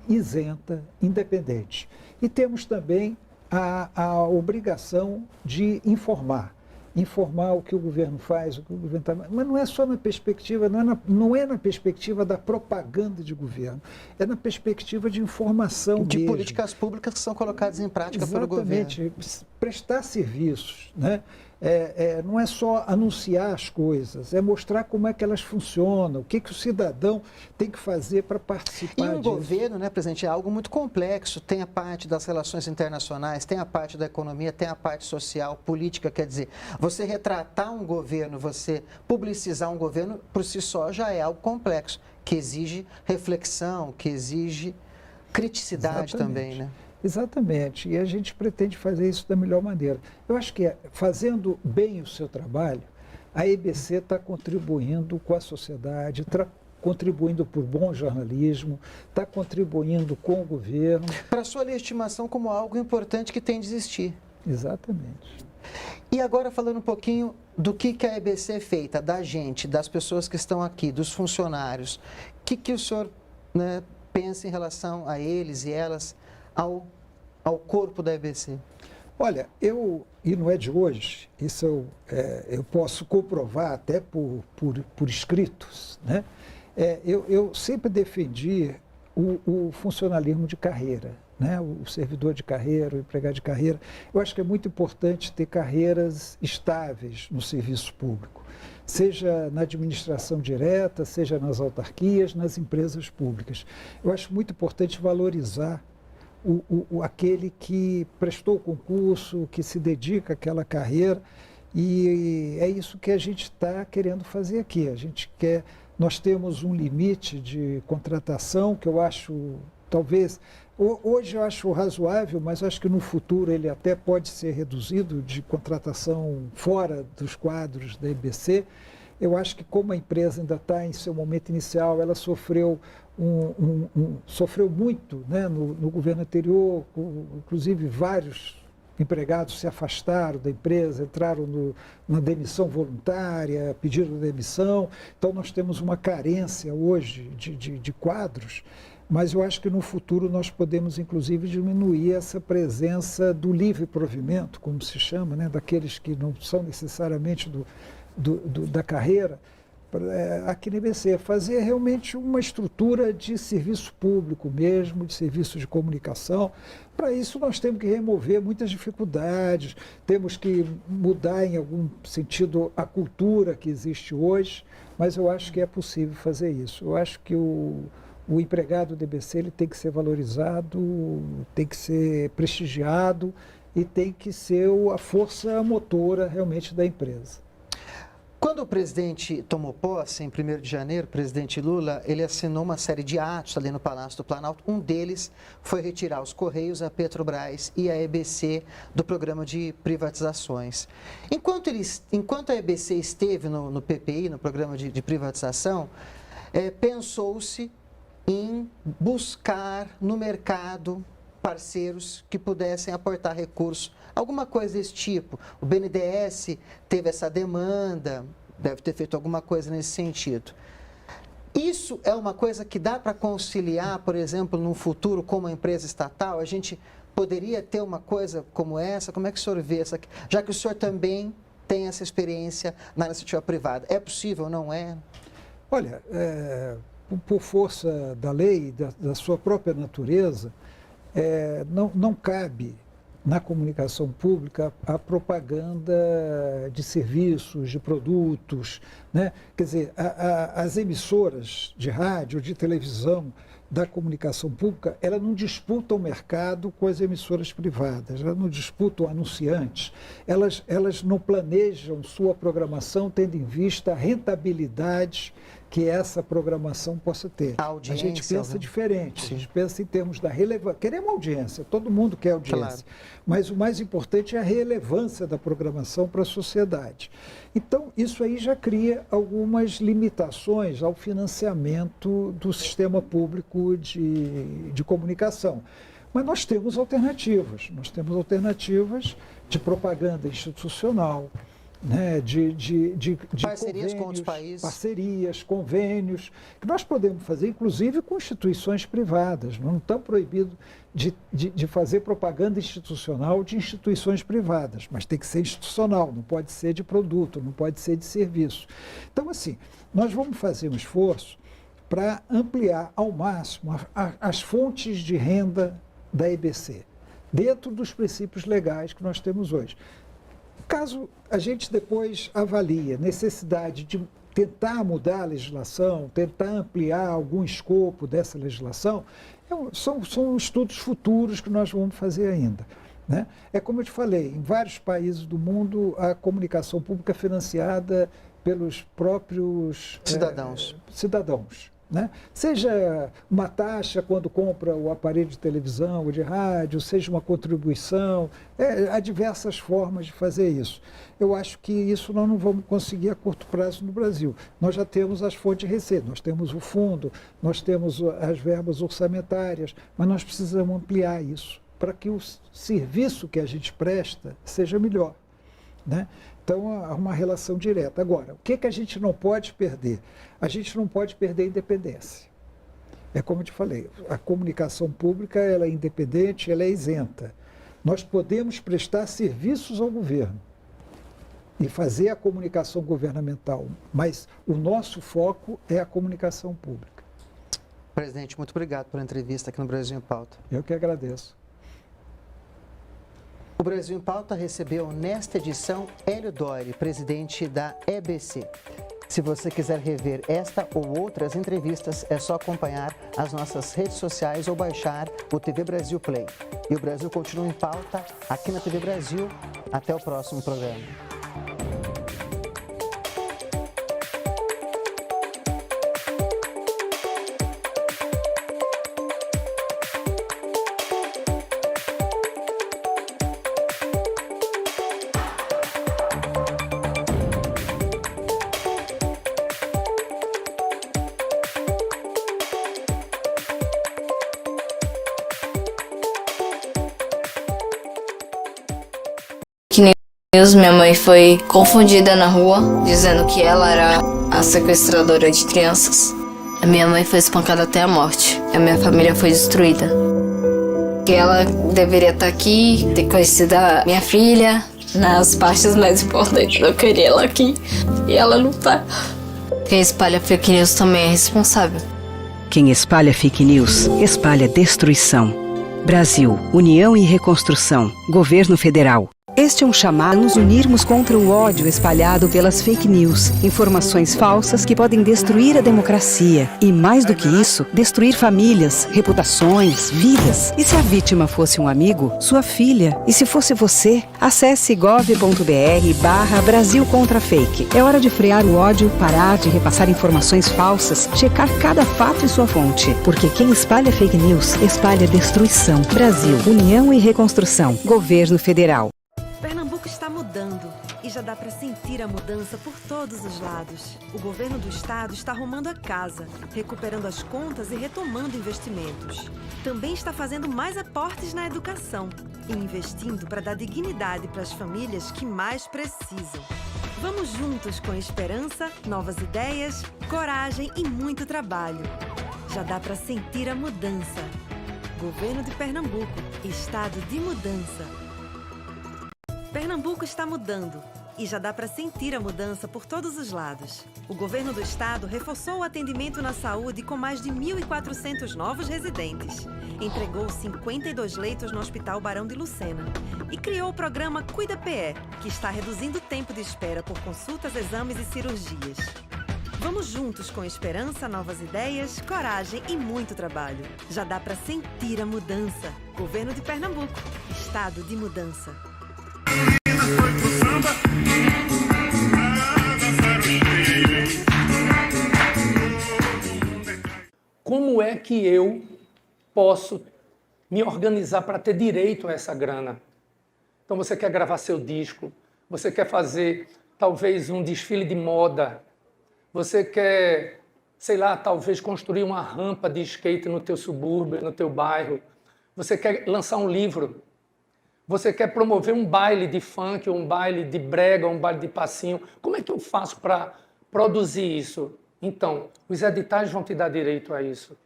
isenta, independente. E temos também a obrigação de informar o que o governo faz, o que o governo está... Mas não é só na perspectiva, não é na perspectiva da propaganda de governo, é na perspectiva de informação de mesmo. Políticas públicas que são colocadas em prática pelo governo. Exatamente, prestar serviços, né? Não é só anunciar as coisas, é mostrar como é que elas funcionam, o que o cidadão tem que fazer para participar disso. E disso. Governo, né, presidente, é algo muito complexo. Tem a parte das relações internacionais, tem a parte da economia, tem a parte social, política. Quer dizer, você retratar um governo, você publicizar um governo, por si só já é algo complexo, que exige reflexão, que exige criticidade também, né? Exatamente, e a gente pretende fazer isso da melhor maneira. Eu acho que fazendo bem o seu trabalho, a EBC está contribuindo com a sociedade, está contribuindo por bom jornalismo, está contribuindo com o governo. Para a sua legitimação como algo importante que tem de existir. Exatamente. E agora falando um pouquinho do que a EBC é feita, da gente, das pessoas que estão aqui, dos funcionários. O que o senhor, né, pensa em relação a eles e elas, ao corpo da EBC? Olha, e não é de hoje, isso eu posso comprovar até por escritos, né? Eu sempre defendi o funcionalismo de carreira, né? O servidor de carreira, o empregado de carreira. Eu acho que é muito importante ter carreiras estáveis no serviço público, seja na administração direta, seja nas autarquias, nas empresas públicas. Eu acho muito importante valorizar aquele que prestou o concurso, que se dedica àquela carreira, e é isso que a gente está querendo fazer aqui. Nós temos um limite de contratação que eu acho, talvez, hoje eu acho razoável, mas eu acho que no futuro ele até pode ser reduzido, de contratação fora dos quadros da EBC. Eu acho que como a empresa ainda está em seu momento inicial, ela sofreu sofreu muito, né, no governo anterior, inclusive vários empregados se afastaram da empresa, entraram na demissão voluntária, pediram demissão. Então nós temos uma carência hoje de quadros, mas eu acho que no futuro nós podemos inclusive diminuir essa presença do livre provimento, como se chama, né, daqueles que não são necessariamente da carreira, aqui na EBC, fazer realmente uma estrutura de serviço público mesmo, de serviço de comunicação. Para isso nós temos que remover muitas dificuldades, temos que mudar em algum sentido a cultura que existe hoje, mas eu acho que é possível fazer isso. Eu acho que o empregado do EBC ele tem que ser valorizado, tem que ser prestigiado e tem que ser a força motora realmente da empresa. Quando o presidente tomou posse, em 1º de janeiro, o presidente Lula, ele assinou uma série de atos ali no Palácio do Planalto. Um deles foi retirar os Correios, a Petrobras e a EBC do programa de privatizações. Enquanto a EBC esteve no PPI, no programa de privatização, pensou-se em buscar no mercado parceiros que pudessem aportar recursos, alguma coisa desse tipo. O BNDES teve essa demanda, deve ter feito alguma coisa nesse sentido. Isso é uma coisa que dá para conciliar, por exemplo, num futuro como uma empresa estatal? A gente poderia ter uma coisa como essa? Como é que o senhor vê essa? Já que o senhor também tem essa experiência na iniciativa privada. É possível, não é? Olha, por força da lei, da sua própria natureza, não cabe na comunicação pública a propaganda de serviços, de produtos, né? Quer dizer, as emissoras de rádio, de televisão, da comunicação pública, ela não disputa o mercado com as emissoras privadas, elas não disputam anunciantes, elas não planejam sua programação tendo em vista a rentabilidade que essa programação possa ter. A gente pensa diferente, a gente pensa em termos da relevância. Queremos audiência, todo mundo quer audiência, mas o mais importante é a relevância da programação para a sociedade. Então, isso aí já cria algumas limitações ao financiamento do sistema público de comunicação. Mas nós temos alternativas de propaganda institucional, né, de parcerias com outros países. Parcerias, convênios, que nós podemos fazer, inclusive, com instituições privadas. Não estamos proibidos de fazer propaganda institucional de instituições privadas, mas tem que ser institucional, não pode ser de produto, não pode ser de serviço. Então, assim, nós vamos fazer um esforço para ampliar ao máximo as fontes de renda da EBC, dentro dos princípios legais que nós temos hoje. Caso a gente depois avalie a necessidade de tentar mudar a legislação, tentar ampliar algum escopo dessa legislação, são estudos futuros que nós vamos fazer ainda, né? É como eu te falei, em vários países do mundo a comunicação pública é financiada pelos próprios cidadãos. Né? Seja uma taxa quando compra o aparelho de televisão ou de rádio, seja uma contribuição, há diversas formas de fazer isso. Eu acho que isso nós não vamos conseguir a curto prazo no Brasil. Nós já temos as fontes de receita, nós temos o fundo, nós temos as verbas orçamentárias, mas nós precisamos ampliar isso para que o serviço que a gente presta seja melhor, né? Então, há uma relação direta. Agora, o que a gente não pode perder? A gente não pode perder a independência. É como eu te falei, a comunicação pública ela é independente, ela é isenta. Nós podemos prestar serviços ao governo e fazer a comunicação governamental, mas o nosso foco é a comunicação pública. Presidente, muito obrigado pela entrevista aqui no Brasil em Pauta. Eu que agradeço. O Brasil em Pauta recebeu nesta edição Hélio Doyle, presidente da EBC. Se você quiser rever esta ou outras entrevistas, é só acompanhar as nossas redes sociais ou baixar o TV Brasil Play. E o Brasil continua em pauta aqui na TV Brasil. Até o próximo programa. Minha mãe foi confundida na rua, dizendo que ela era a sequestradora de crianças. A minha mãe foi espancada até a morte. A minha família foi destruída. Que ela deveria estar aqui, ter conhecido a minha filha nas partes mais importantes. Eu queria ela aqui e ela não tá. Quem espalha fake news também é responsável. Quem espalha fake news, espalha destruição. Brasil, União e Reconstrução, Governo Federal. Este é um chamado a nos unirmos contra o ódio espalhado pelas fake news, informações falsas que podem destruir a democracia e, mais do que isso, destruir famílias, reputações, vidas. E se a vítima fosse um amigo, sua filha? E se fosse você? Acesse gov.br/Brasil contra fake. É hora de frear o ódio, parar de repassar informações falsas, checar cada fato e sua fonte. Porque quem espalha fake news, espalha destruição. Brasil, União e Reconstrução, Governo Federal. Pernambuco está mudando e já dá para sentir a mudança por todos os lados. O governo do estado está arrumando a casa, recuperando as contas e retomando investimentos. Também está fazendo mais aportes na educação e investindo para dar dignidade para as famílias que mais precisam. Vamos juntos com esperança, novas ideias, coragem e muito trabalho. Já dá para sentir a mudança. Governo de Pernambuco, estado de mudança. Pernambuco está mudando e já dá para sentir a mudança por todos os lados. O governo do estado reforçou o atendimento na saúde com mais de 1.400 novos residentes. Entregou 52 leitos no Hospital Barão de Lucena e criou o programa Cuida PE, que está reduzindo o tempo de espera por consultas, exames e cirurgias. Vamos juntos com esperança, novas ideias, coragem e muito trabalho. Já dá para sentir a mudança. Governo de Pernambuco, estado de mudança. Como é que eu posso me organizar para ter direito a essa grana? Então você quer gravar seu disco, você quer fazer talvez um desfile de moda, você quer, sei lá, talvez construir uma rampa de skate no teu subúrbio, no teu bairro, você quer lançar um livro. Você quer promover um baile de funk, um baile de brega, um baile de passinho. Como é que eu faço para produzir isso? Então, os editais vão te dar direito a isso.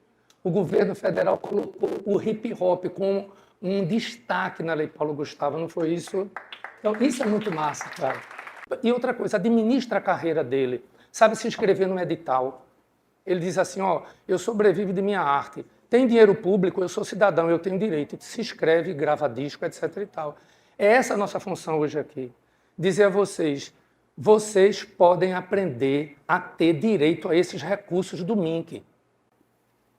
O governo federal colocou o hip hop como um destaque na Lei Paulo Gustavo, não foi isso? Então, isso é muito massa, cara. E outra coisa, administra a carreira dele. Sabe se inscrever no edital. Ele diz assim, ó, eu sobrevivo de minha arte. Tem dinheiro público, eu sou cidadão, eu tenho direito. Se inscreve, grava disco, etc. e tal. É essa a nossa função hoje aqui. Dizer a vocês, vocês podem aprender a ter direito a esses recursos do MINC.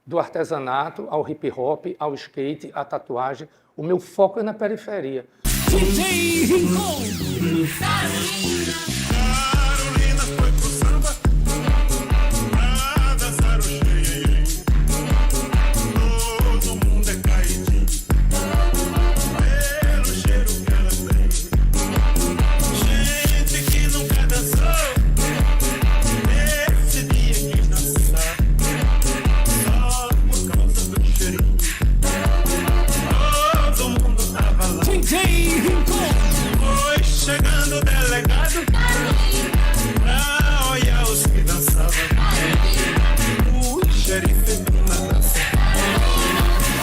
Do artesanato ao hip hop, ao skate, à tatuagem. O meu foco é na periferia. Chegando o delegado pra olhar os que dançavam. O xerife na praça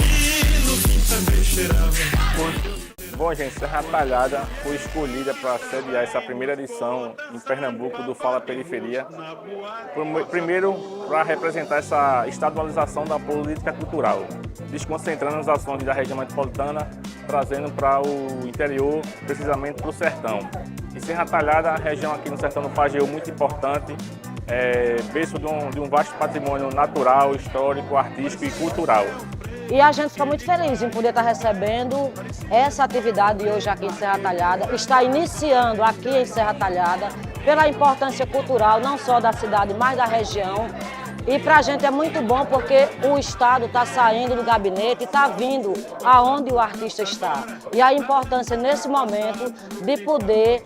e no fim também cheirava. Bom, gente, Serra Talhada foi escolhida para sediar essa primeira edição em Pernambuco do Fala Periferia. Primeiro, para representar essa estadualização da política cultural, desconcentrando as ações da região metropolitana, trazendo para o interior, precisamente para o sertão. E Serra Talhada, a região aqui no sertão do Pajeú, muito importante, berço de um vasto patrimônio natural, histórico, artístico e cultural. E a gente fica muito feliz em poder estar recebendo essa atividade hoje aqui em Serra Talhada. Está iniciando aqui em Serra Talhada, pela importância cultural, não só da cidade, mas da região. E para a gente é muito bom porque o Estado está saindo do gabinete e está vindo aonde o artista está. E a importância nesse momento de poder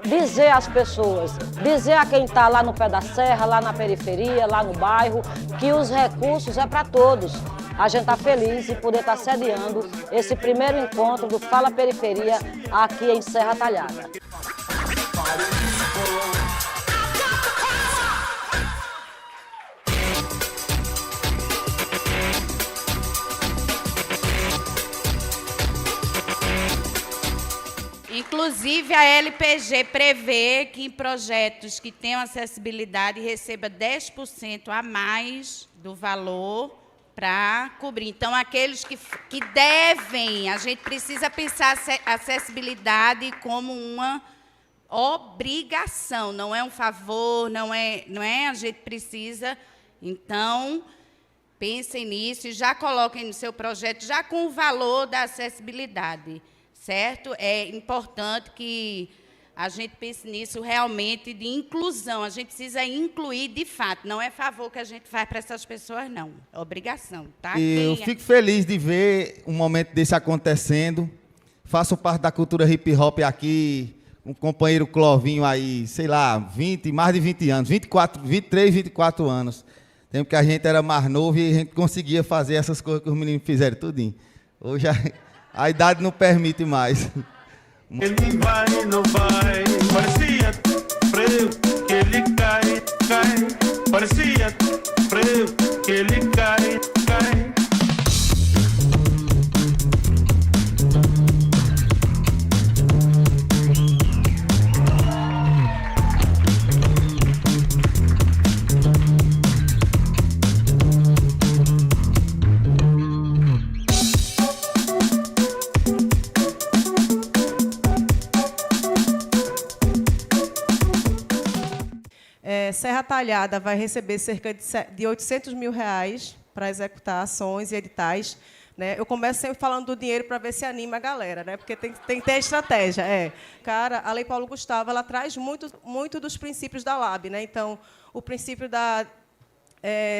dizer às pessoas, dizer a quem está lá no pé da serra, lá na periferia, lá no bairro, que os recursos é para todos. A gente está feliz em poder estar sediando esse primeiro encontro do Fala Periferia aqui em Serra Talhada. Inclusive, a LPG prevê que em projetos que tenham acessibilidade receba 10% a mais do valor para cobrir. Então, aqueles que devem, a gente precisa pensar a acessibilidade como uma obrigação, não é um favor, não é, a gente precisa. Então, pensem nisso e já coloquem no seu projeto, já com o valor da acessibilidade, certo? É importante que a gente pense nisso realmente de inclusão. A gente precisa incluir de fato. Não é favor que a gente faz para essas pessoas, não. É obrigação, tá? Eu fico feliz de ver um momento desse acontecendo. Faço parte da cultura hip hop aqui, um companheiro Clovinho aí, sei lá, mais de 20 anos, 23, 24 anos. Tempo que a gente era mais novo e a gente conseguia fazer essas coisas que os meninos fizeram tudinho. Hoje a idade não permite mais. Ele vai, não vai, parecia frio que ele cai. Parecia frio que ele cai. Serra Talhada vai receber cerca de R$800 mil para executar ações e editais. Né? Eu começo sempre falando do dinheiro para ver se anima a galera, né? Porque tem que ter estratégia. Cara, a Lei Paulo Gustavo ela traz muito dos princípios da LAB. Né? Então, o princípio da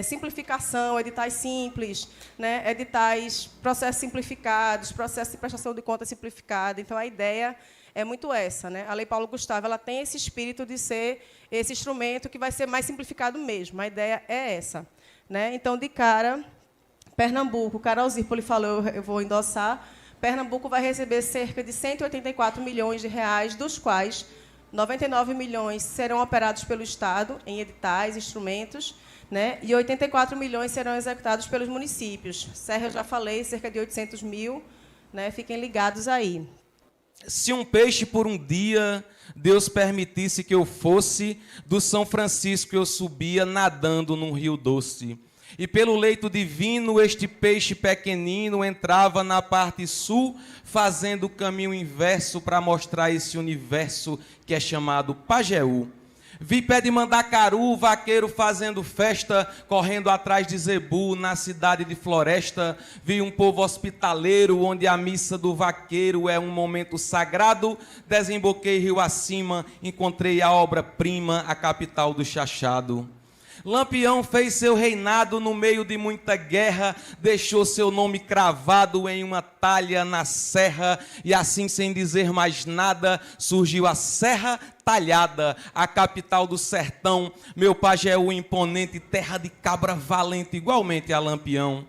simplificação, editais simples, né? Editais, processos simplificados, processo de prestação de conta simplificado. Então, a ideia é muito essa. Né? A Lei Paulo Gustavo ela tem esse espírito de ser esse instrumento que vai ser mais simplificado mesmo. A ideia é essa. Né? Então, de cara, Pernambuco, o Carol Zirpoli falou, eu vou endossar, Pernambuco vai receber cerca de R$184 milhões, dos quais 99 milhões serão operados pelo Estado, em editais, instrumentos, né? E 84 milhões serão executados pelos municípios. Serra, eu já falei, cerca de 800 mil. Né? Fiquem ligados aí. Se um peixe por um dia Deus permitisse que eu fosse, do São Francisco eu subia nadando num rio doce. E pelo leito divino este peixe pequenino entrava na parte sul, fazendo o caminho inverso para mostrar esse universo que é chamado Pajeú. Vi pé de Mandacaru, vaqueiro fazendo festa, correndo atrás de Zebu, na cidade de Floresta. Vi um povo hospitaleiro, onde a missa do vaqueiro é um momento sagrado. Desemboquei rio acima, encontrei a obra-prima, a capital do Chachado. Lampião fez seu reinado no meio de muita guerra, deixou seu nome cravado em uma talha na serra, e assim, sem dizer mais nada, surgiu a Serra Talhada, a capital do sertão. Meu Pajeú imponente, terra de cabra valente, igualmente a Lampião.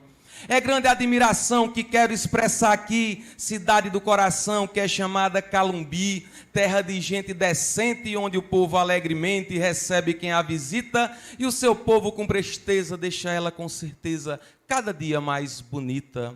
É grande admiração que quero expressar aqui, cidade do coração, que é chamada Calumbi, terra de gente decente, onde o povo alegremente recebe quem a visita, e o seu povo com presteza deixa ela com certeza cada dia mais bonita.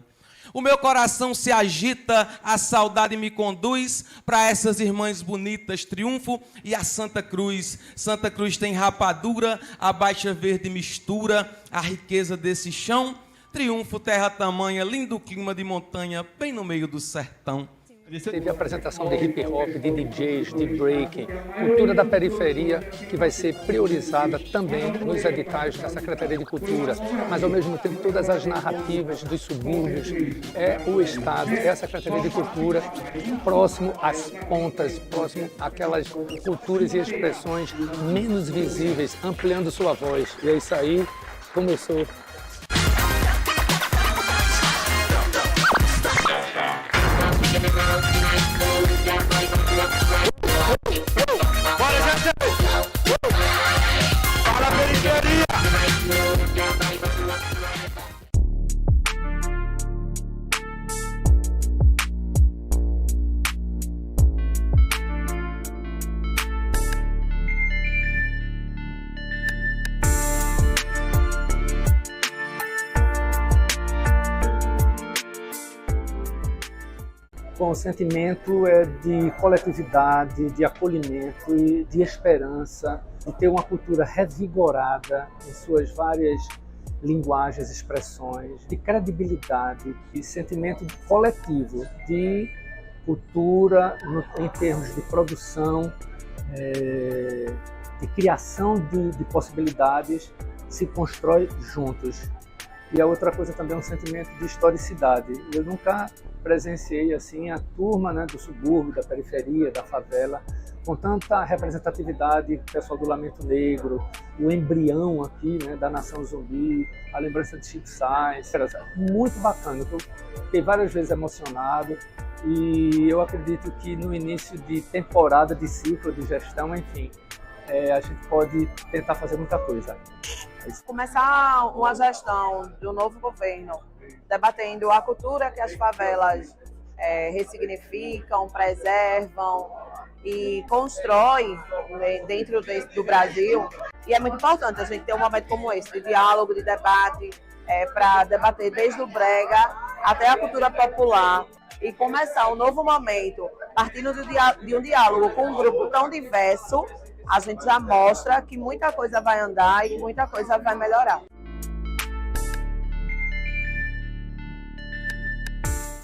O meu coração se agita, a saudade me conduz para essas irmãs bonitas, Triunfo e a Santa Cruz. Santa Cruz tem rapadura, a Baixa Verde mistura a riqueza desse chão. Triunfo, terra tamanha, lindo clima de montanha, bem no meio do sertão. Teve a apresentação de hip hop, de DJs, de breaking, cultura da periferia, que vai ser priorizada também nos editais da Secretaria de Cultura, mas ao mesmo tempo todas as narrativas dos subúrbios, é o Estado, é a Secretaria de Cultura, próximo às pontas, próximo àquelas culturas e expressões menos visíveis, ampliando sua voz. E é isso aí, começou. Bora, gente! Fala, periferia! Bom, o sentimento é de coletividade, de acolhimento e de esperança, de ter uma cultura revigorada em suas várias linguagens, expressões, de credibilidade e sentimento coletivo de cultura em termos de produção, de criação de possibilidades, se constrói juntos. E a outra coisa também é um sentimento de historicidade. Eu nunca presenciei assim a turma, né, do subúrbio, da periferia, da favela, com tanta representatividade, o pessoal do Lamento Negro, o embrião aqui, né, da Nação Zumbi, a lembrança de Chico Sainz. Muito bacana, eu fiquei várias vezes emocionado e eu acredito que no início de temporada, de ciclo de gestão, enfim, a gente pode tentar fazer muita coisa. Começar uma gestão do novo governo, debatendo a cultura que as favelas ressignificam, preservam e constroem dentro do Brasil. E é muito importante a gente ter um momento como esse, de diálogo, de debate, para debater desde o brega até a cultura popular e começar um novo momento, partindo de um diálogo com um grupo tão diverso. A gente já mostra que muita coisa vai andar e muita coisa vai melhorar.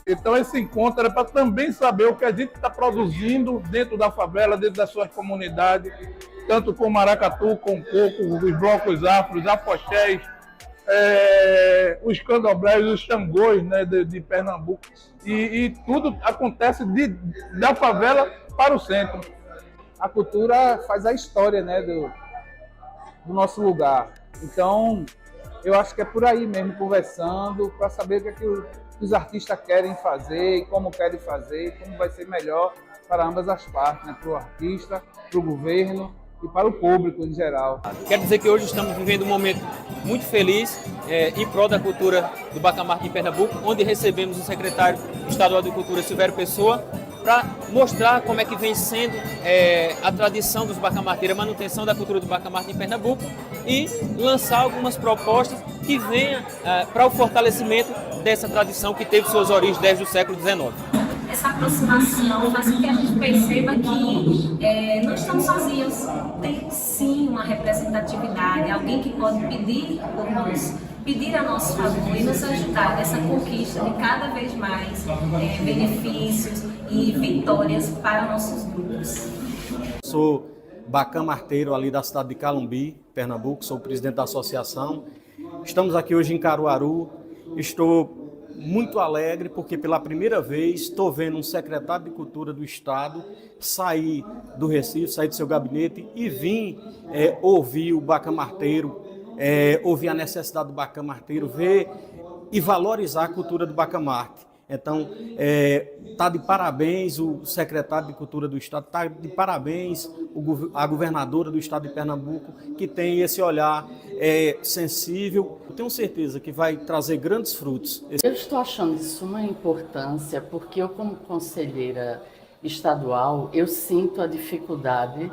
Então esse encontro era para também saber o que a gente está produzindo dentro da favela, dentro das suas comunidades, tanto com maracatu, com coco, os blocos afros, afoxés, os candomblés, os xangôs, né, de Pernambuco. E tudo acontece da favela para o centro. A cultura faz a história, né, do nosso lugar. Então, eu acho que é por aí mesmo, conversando, para saber o que é que os artistas querem fazer, e como querem fazer, como vai ser melhor para ambas as partes, né, para o artista, para o governo e para o público em geral. Quero dizer que hoje estamos vivendo um momento muito feliz em prol da cultura do Bacamarte em Pernambuco, onde recebemos o secretário estadual de Cultura, Silvério Pessoa, para mostrar como é que vem sendo a tradição dos bacamarteiros, a manutenção da cultura do bacamarte em Pernambuco e lançar algumas propostas que venham para o fortalecimento dessa tradição que teve suas origens desde o século XIX. Essa aproximação faz com que a gente perceba que não estamos sozinhos. Tem sim uma representatividade, alguém que pode pedir por nós, pedir a nosso favor e nos ajudar nessa conquista de cada vez mais benefícios e vitórias para nossos grupos. Sou bacamarteiro ali da cidade de Calumbi, Pernambuco, sou o presidente da associação. Estamos aqui hoje em Caruaru, estou muito alegre porque pela primeira vez estou vendo um secretário de Cultura do Estado sair do Recife, sair do seu gabinete e vir ouvir o bacamarteiro, ouvir a necessidade do bacamarteiro, ver e valorizar a cultura do bacamarte. Então, está de parabéns o secretário de Cultura do Estado, está de parabéns a governadora do Estado de Pernambuco, que tem esse olhar sensível. Eu tenho certeza que vai trazer grandes frutos. Eu estou achando de suma importância, porque eu, como conselheira estadual, eu sinto a dificuldade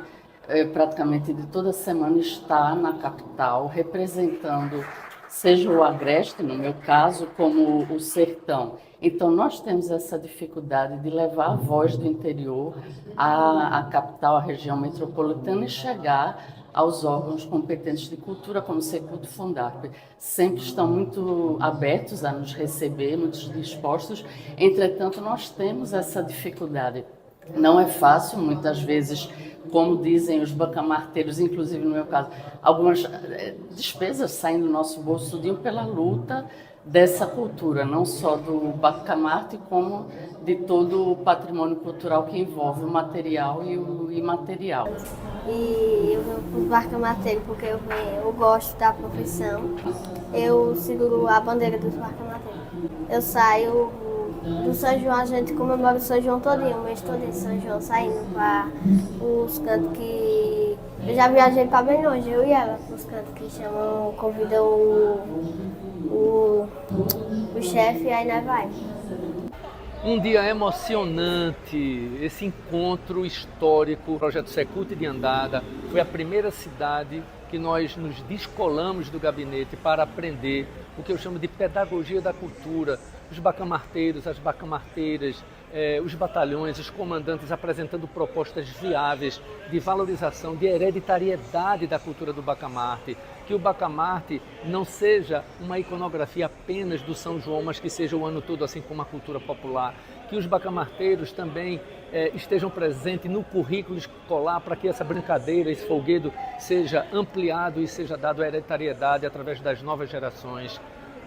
praticamente de toda semana estar na capital, representando, seja o Agreste, no meu caso, como o Sertão. Então, nós temos essa dificuldade de levar a voz do interior à capital, à região metropolitana e chegar aos órgãos competentes de cultura, como o Seculto e Fundarp. Sempre estão muito abertos a nos receber, muito dispostos. Entretanto, nós temos essa dificuldade. Não é fácil, muitas vezes, como dizem os bacamarteiros, inclusive no meu caso, algumas despesas saem do nosso bolso pela luta dessa cultura, não só do bacamarte, como de todo o patrimônio cultural que envolve o material e o imaterial. E eu venho para os bacamarteiros porque eu gosto da profissão. Eu seguro a bandeira dos bacamarteiros. Eu saio do São João, a gente comemora o São João todinho, o mês todo de São João, saindo para os cantos que... Eu já viajei para bem longe, eu e ela, para os cantos que chamam, convidam o chefe e aí nós vai. Um dia emocionante, esse encontro histórico, o Projeto Seculto de Andada, foi a primeira cidade que nós nos descolamos do gabinete para aprender o que eu chamo de pedagogia da cultura. Os bacamarteiros, as bacamarteiras, os batalhões, os comandantes apresentando propostas viáveis de valorização, de hereditariedade da cultura do bacamarte, que o bacamarte não seja uma iconografia apenas do São João, mas que seja o ano todo, assim como a cultura popular, que os bacamarteiros também estejam presentes no currículo escolar para que essa brincadeira, esse folguedo seja ampliado e seja dado hereditariedade através das novas gerações.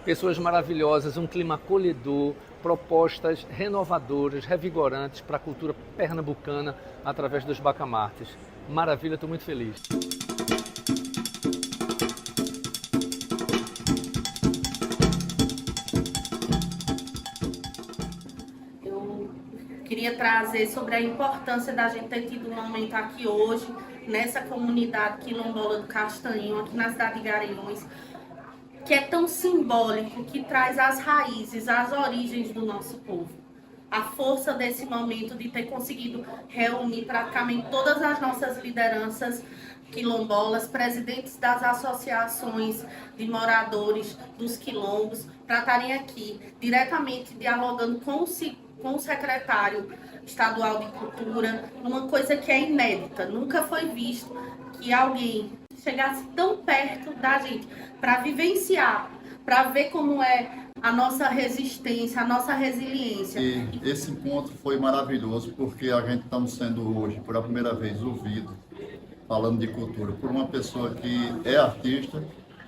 Pessoas maravilhosas, um clima acolhedor, propostas renovadoras, revigorantes para a cultura pernambucana através dos bacamartes. Maravilha, estou muito feliz. Eu queria trazer sobre a importância da gente ter tido um momento aqui hoje, nessa comunidade quilombola do Castanho, aqui na cidade de Garanhuns, que é tão simbólico, que traz as raízes, as origens do nosso povo. A força desse momento de ter conseguido reunir praticamente todas as nossas lideranças quilombolas, presidentes das associações de moradores dos quilombos, para estarem aqui diretamente dialogando com o secretário estadual de Cultura, uma coisa que é inédita. Nunca foi visto que alguém chegasse tão perto da gente para vivenciar, para ver como é a nossa resistência, a nossa resiliência. E esse encontro foi maravilhoso porque a gente estamos sendo hoje, por a primeira vez, ouvido falando de cultura por uma pessoa que é artista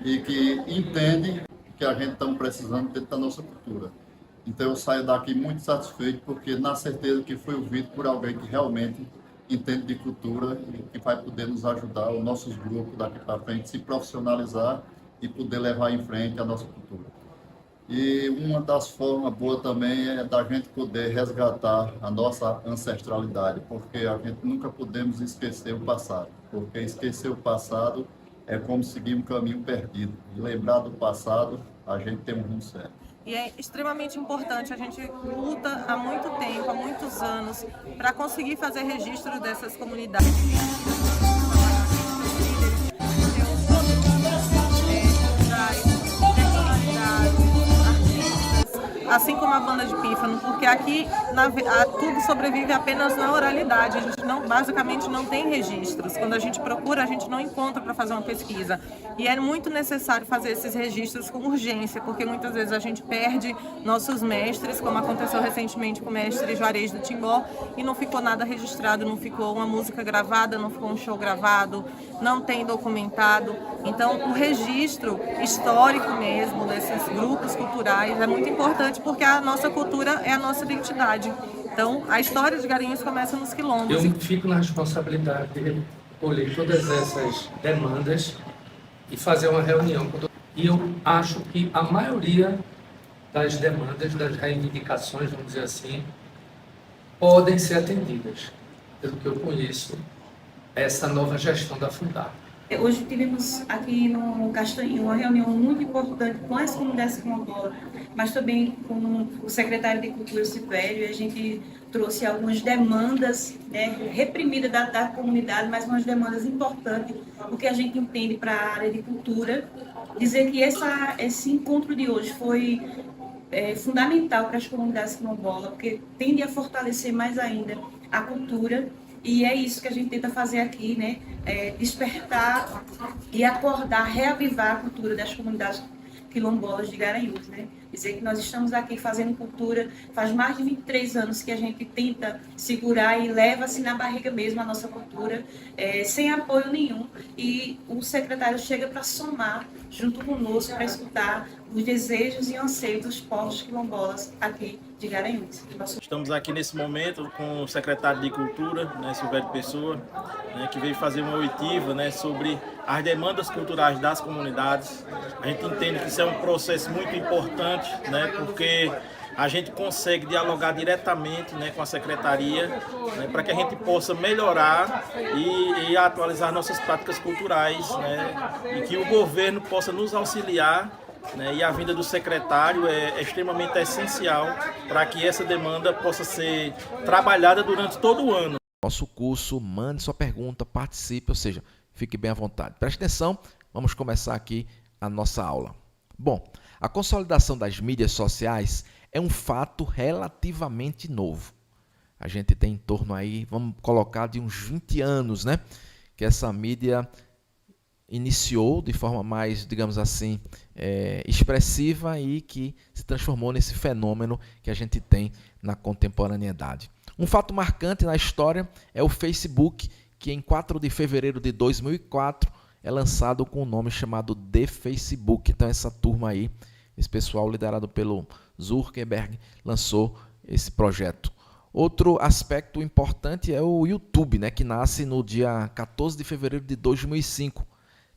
e que entende que a gente está precisando dentro da nossa cultura. Então eu saio daqui muito satisfeito porque na certeza que fui ouvido por alguém que realmente entende de cultura e que vai poder nos ajudar, os nossos grupos daqui para frente, se profissionalizar e poder levar em frente a nossa cultura. E uma das formas boas também é da gente poder resgatar a nossa ancestralidade, porque a gente nunca podemos esquecer o passado, porque esquecer o passado é como seguir um caminho perdido. E lembrar do passado, a gente tem um rumo certo. E é extremamente importante, a gente luta há muito tempo, há muitos anos, para conseguir fazer registro dessas comunidades. Assim como a banda de pífano, porque aqui tudo sobrevive apenas na oralidade, a gente basicamente não tem registros. Quando a gente procura, a gente não encontra para fazer uma pesquisa. E é muito necessário fazer esses registros com urgência, porque muitas vezes a gente perde nossos mestres, como aconteceu recentemente com o mestre Juarez do Timbó, e não ficou nada registrado, não ficou uma música gravada, não ficou um show gravado, não tem documentado. Então, o registro histórico mesmo desses grupos culturais é muito importante, porque a nossa cultura é a nossa identidade. Então, a história de Garanhuns começa nos quilombos. Eu fico na responsabilidade de colher todas essas demandas e fazer uma reunião. E eu acho que a maioria das demandas, das reivindicações, vamos dizer assim, podem ser atendidas. Pelo que eu conheço, essa nova gestão da Fundar. Hoje tivemos aqui no Castanho uma reunião muito importante com as comunidades quilombolas, mas também com o secretário de Cultura, Silvério, e a gente trouxe algumas demandas, né, reprimidas da comunidade, mas umas demandas importantes, o que a gente entende para a área de cultura. Dizer que esse encontro de hoje foi fundamental para as comunidades quilombolas, porque tende a fortalecer mais ainda a cultura. E é isso que a gente tenta fazer aqui, né? Despertar e acordar, reavivar a cultura das comunidades quilombolas de Garanhuns, né? Dizer que nós estamos aqui fazendo cultura, faz mais de 23 anos que a gente tenta segurar e leva-se na barriga mesmo a nossa cultura, sem apoio nenhum. E o secretário chega para somar junto conosco, para escutar os desejos e anseios dos povos quilombolas aqui de Garanhuns. Estamos aqui nesse momento com o secretário de Cultura, né, Silvério Pessoa, né, que veio fazer uma oitiva, né, sobre as demandas culturais das comunidades. A gente entende que isso é um processo muito importante, né, porque a gente consegue dialogar diretamente, né, com a secretaria, né, para que a gente possa melhorar e atualizar nossas práticas culturais, né, e que o governo possa nos auxiliar, né, e a vinda do secretário é extremamente essencial para que essa demanda possa ser trabalhada durante todo o ano. Nosso curso, mande sua pergunta, participe, ou seja, fique bem à vontade. Preste atenção, vamos começar aqui a nossa aula. Bom, a consolidação das mídias sociais é um fato relativamente novo. A gente tem em torno aí, vamos colocar, de uns 20 anos, né? Que essa mídia iniciou de forma mais, digamos assim, expressiva e que se transformou nesse fenômeno que a gente tem na contemporaneidade. Um fato marcante na história é o Facebook, que em 4 de fevereiro de 2004 é lançado com um nome chamado The Facebook. Então essa turma aí, esse pessoal liderado pelo Zuckerberg, lançou esse projeto. Outro aspecto importante é o YouTube, né, que nasce no dia 14 de fevereiro de 2005.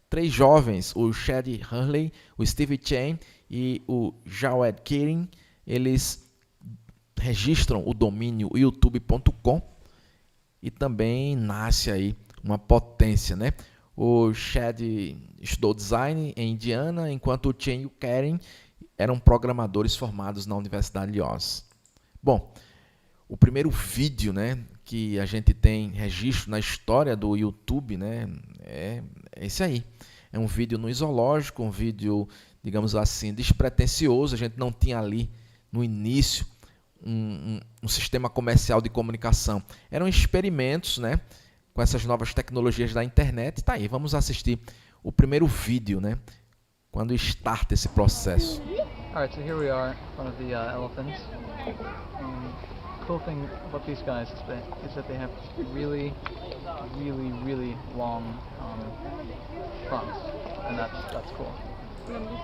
3 jovens, o Chad Hurley, o Steve Chen e o Jawed Keating, eles registram o domínio youtube.com e também nasce aí uma potência, né? O Chad estudou design em Indiana, enquanto o Chen e o Keating eram programadores formados na Universidade de Oz. Bom, o primeiro vídeo, né, que a gente tem registro na história do YouTube, né, é esse aí. É um vídeo no zoológico, um vídeo, digamos assim, despretensioso. A gente não tinha ali, no início, um sistema comercial de comunicação. Eram experimentos, né, com essas novas tecnologias da internet. Tá aí, vamos assistir o primeiro vídeo, né, quando starta esse processo. Alright, so here we are in front of the elephants. Cool thing about these guys is that they have really long fronts, and that's cool.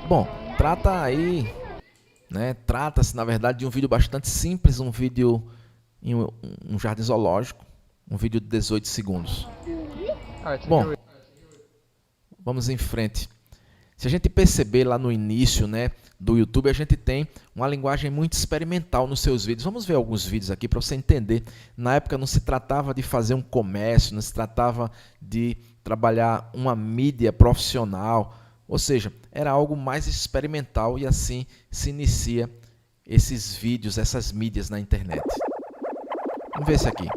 Bom, trata-se na verdade de um vídeo bastante simples, um vídeo em um jardim zoológico, um vídeo de 18 segundos. Bom, vamos em frente. Se a gente perceber lá no início, né, do YouTube, a gente tem uma linguagem muito experimental nos seus vídeos. Vamos ver alguns vídeos aqui para você entender. Na época não se tratava de fazer um comércio, não se tratava de trabalhar uma mídia profissional, ou seja, era algo mais experimental e assim se inicia esses vídeos, essas mídias na internet. Vamos ver esse aqui.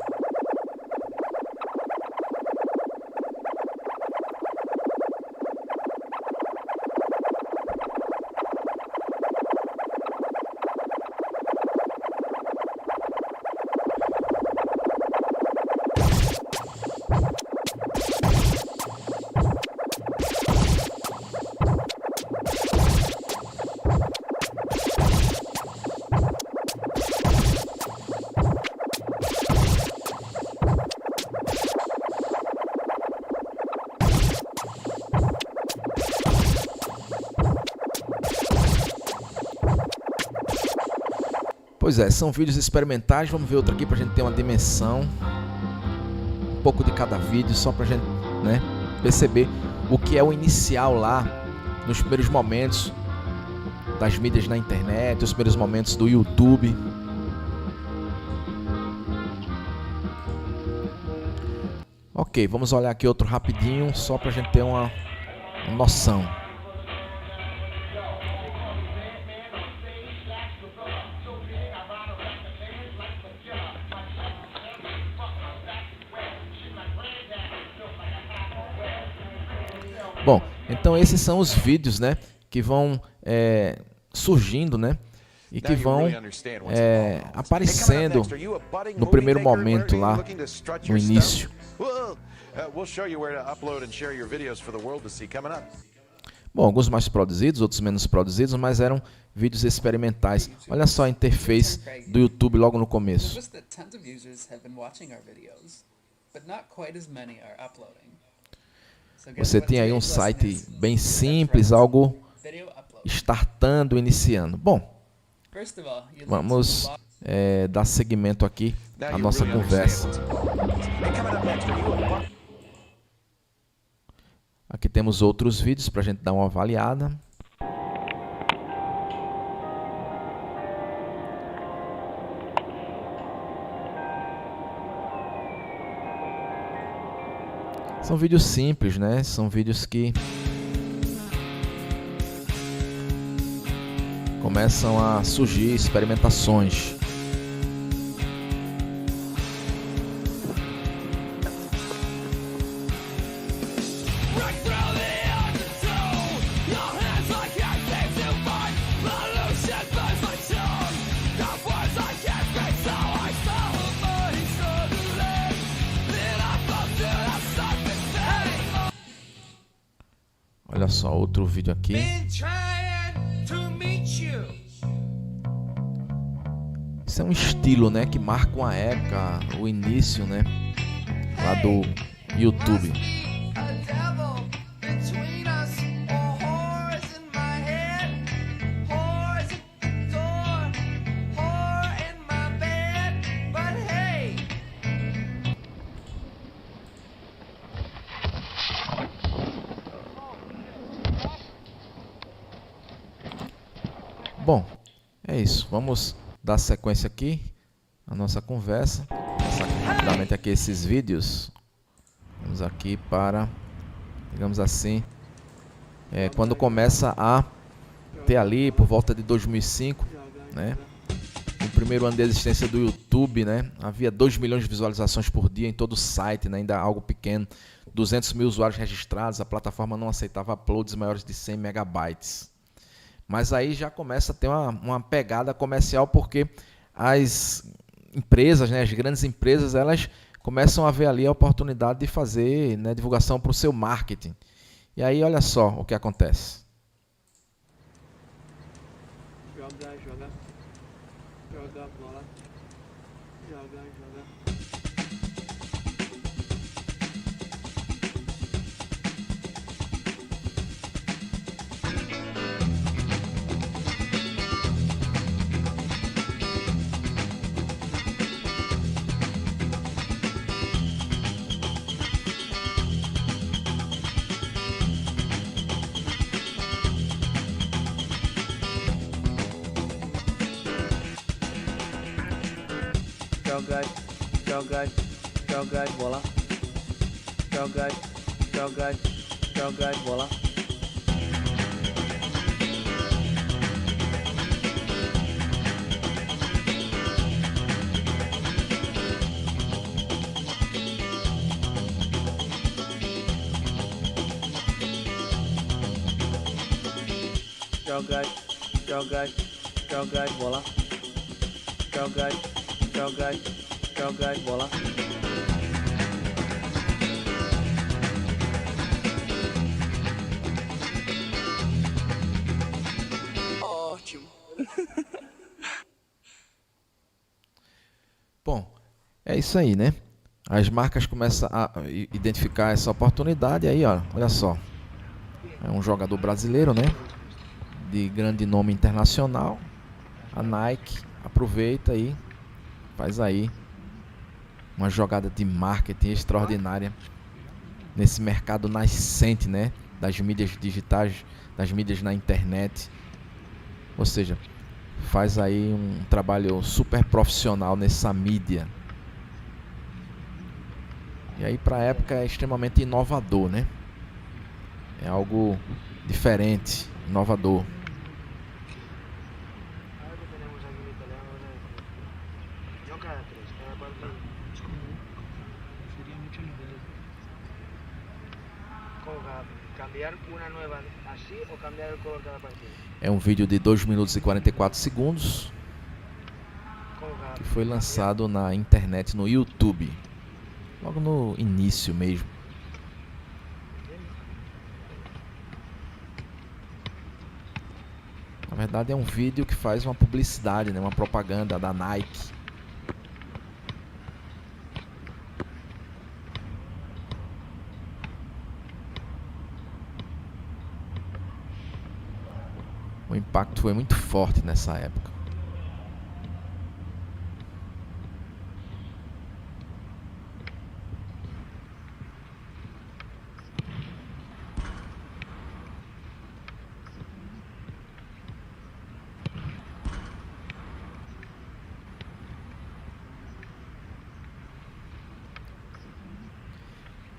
Pois é, são vídeos experimentais. Vamos ver outro aqui para a gente ter uma dimensão. Um pouco de cada vídeo, só para a gente, né, perceber o que é o inicial lá, nos primeiros momentos das mídias na internet, os primeiros momentos do YouTube. Ok, vamos olhar aqui outro rapidinho, só para a gente ter uma noção. Bom, então esses são os vídeos, né, que vão surgindo, né, e que vão aparecendo no primeiro momento lá, no início. Bom, alguns mais produzidos, outros menos produzidos, mas eram vídeos experimentais. Olha só a interface do YouTube logo no começo. Você tem aí um site bem simples, algo startando, iniciando. Bom, vamos dar seguimento aqui à nossa conversa. Aqui temos outros vídeos para a gente dar uma avaliada. São vídeos simples, né? São vídeos que começam a surgir experimentações. Olha só, outro vídeo aqui. Isso é um estilo, né, que marca uma época, o início, né, lá do YouTube. Bom, é isso. Vamos dar sequência aqui à nossa conversa. Passar rapidamente aqui esses vídeos. Vamos aqui para, digamos assim, quando começa a ter ali por volta de 2005, né? No primeiro ano de existência do YouTube, né? Havia 2 milhões de visualizações por dia em todo o site, né? Ainda algo pequeno. 200 mil usuários registrados. A plataforma não aceitava uploads maiores de 100 megabytes. Mas aí já começa a ter uma pegada comercial, porque as empresas, né, as grandes empresas, elas começam a ver ali a oportunidade de fazer, né, divulgação para o seu marketing. E aí olha só o que acontece. Joga bola. Joga. Joga bola. Joga bola. Joga bola. Joga bola. Ótimo. Bom, é isso aí, né? As marcas começam a identificar essa oportunidade. Aí, ó, olha só. É um jogador brasileiro, né? De grande nome internacional. A Nike aproveita e faz aí uma jogada de marketing extraordinária nesse mercado nascente, né, das mídias digitais, das mídias na internet. Ou seja, faz aí um trabalho super profissional nessa mídia. E aí para a época é extremamente inovador, né? É algo diferente, inovador. É um vídeo de 2 minutos e 44 segundos que foi lançado na internet, no YouTube, logo no início mesmo. Na verdade é um vídeo que faz uma publicidade, né, uma propaganda da Nike. O impacto foi muito forte nessa época.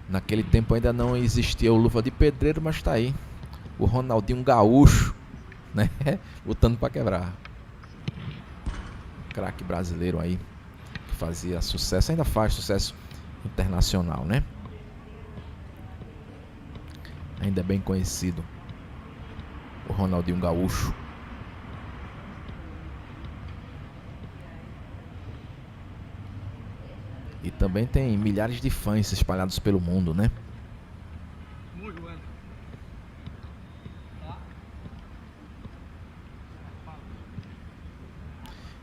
Naquele tempo ainda não existia o Luva de Pedreiro, mas tá aí o Ronaldinho Gaúcho, né? Lutando para quebrar. Craque brasileiro aí que fazia sucesso, ainda faz sucesso internacional, né? Ainda é bem conhecido o Ronaldinho Gaúcho. E também tem milhares de fãs espalhados pelo mundo, né?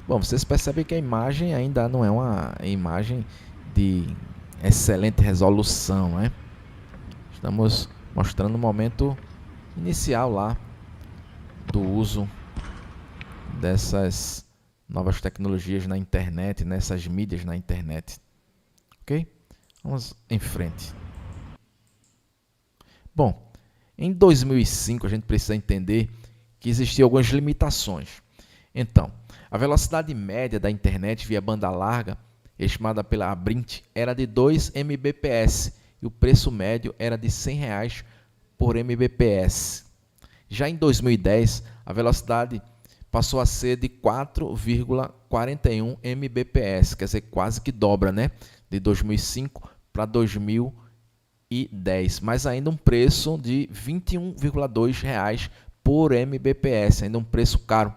Bom, vocês percebem que a imagem ainda não é uma imagem de excelente resolução, né? Estamos mostrando o momento inicial lá do uso dessas novas tecnologias na internet, nessas mídias na internet. Ok? Vamos em frente. Bom, em 2005 a gente precisa entender que existiam algumas limitações. Então, a velocidade média da internet via banda larga, estimada pela Abrint, era de 2 Mbps e o preço médio era de R$ 100 por Mbps. Já em 2010, a velocidade passou a ser de 4,41 Mbps, quer dizer, quase que dobra, né? De 2005 para 2010, mas ainda um preço de R$ 21,2 por Mbps, ainda um preço caro.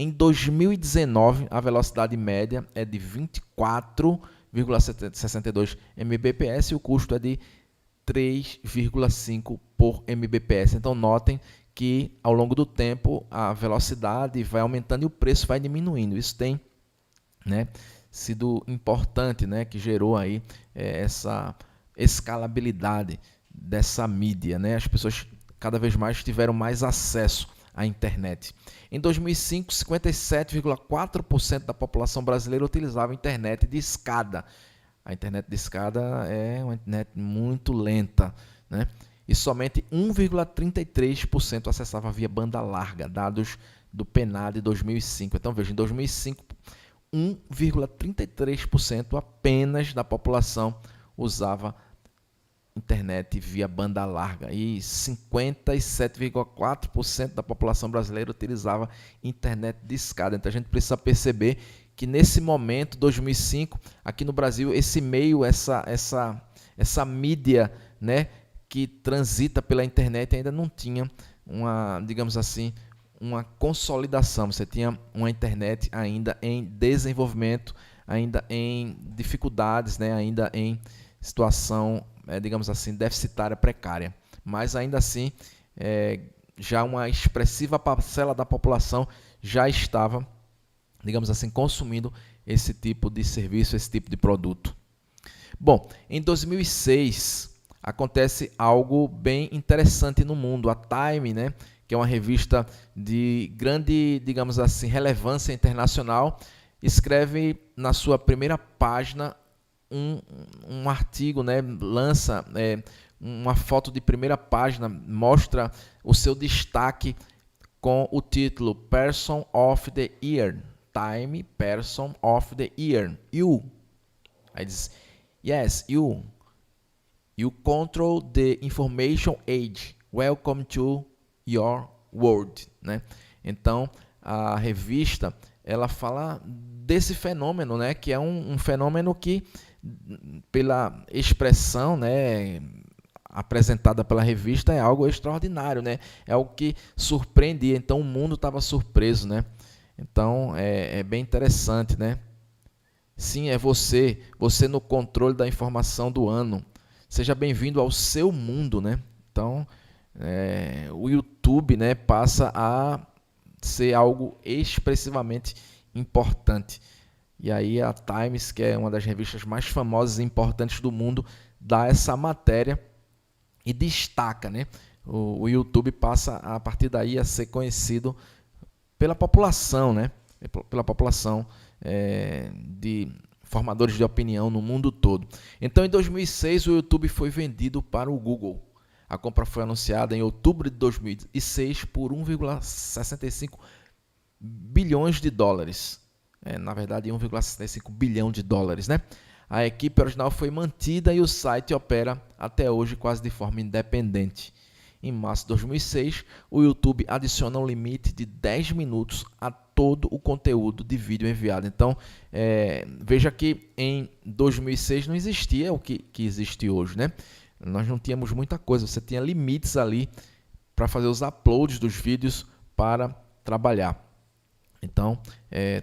Em 2019, a velocidade média é de 24,62 Mbps e o custo é de 3,5 por Mbps. Então, notem que ao longo do tempo a velocidade vai aumentando e o preço vai diminuindo. Isso tem, né, sido importante, né, que gerou aí essa escalabilidade dessa mídia, né? As pessoas cada vez mais tiveram mais acesso à internet. Em 2005, 57,4% da população brasileira utilizava a internet de escada. A internet de escada é uma internet muito lenta, né? E somente 1,33% acessava via banda larga, dados do PNAD de 2005. Então, veja, em 2005, 1,33% apenas da população usava internet via banda larga e 57,4% da população brasileira utilizava internet de escada. Então a gente precisa perceber que nesse momento, 2005, aqui no Brasil, esse meio, essa mídia, né, que transita pela internet ainda não tinha uma, digamos assim, uma consolidação. Você tinha uma internet ainda em desenvolvimento, ainda em dificuldades, né, ainda em situação, digamos assim, deficitária, precária. Mas ainda assim, já uma expressiva parcela da população já estava, digamos assim, consumindo esse tipo de serviço, esse tipo de produto. Bom, em 2006 acontece algo bem interessante no mundo. A Time, né, que é uma revista de grande, digamos assim, relevância internacional, escreve na sua primeira página um artigo, né, lança uma foto de primeira página, mostra o seu destaque com o título Person of the Year, Time Person of the Year, you. Aí diz, yes, you control the information age, welcome to your world, né? Então, a revista, ela fala desse fenômeno, né, que é um fenômeno que, pela expressão, né, apresentada pela revista, é algo extraordinário, né? É algo que surpreendia. Então o mundo estava surpreso, né? Então é bem interessante, né? Sim, é você no controle da informação do ano. Seja bem-vindo ao seu mundo, né? Então o YouTube, né, passa a ser algo expressivamente importante. E aí a Times, que é uma das revistas mais famosas e importantes do mundo, dá essa matéria e destaca, né? O YouTube passa, a partir daí, a ser conhecido pela população, né? Pela população de formadores de opinião no mundo todo. Então, em 2006, o YouTube foi vendido para o Google. A compra foi anunciada em outubro de 2006 por 1,65 bilhões de dólares. Na verdade, 1,65 bilhão de dólares, né? A equipe original foi mantida e o site opera até hoje quase de forma independente. Em março de 2006, o YouTube adiciona um limite de 10 minutos a todo o conteúdo de vídeo enviado. Então, veja que em 2006 não existia o que existe hoje, né? Nós não tínhamos muita coisa, você tinha limites ali para fazer os uploads dos vídeos para trabalhar. Então,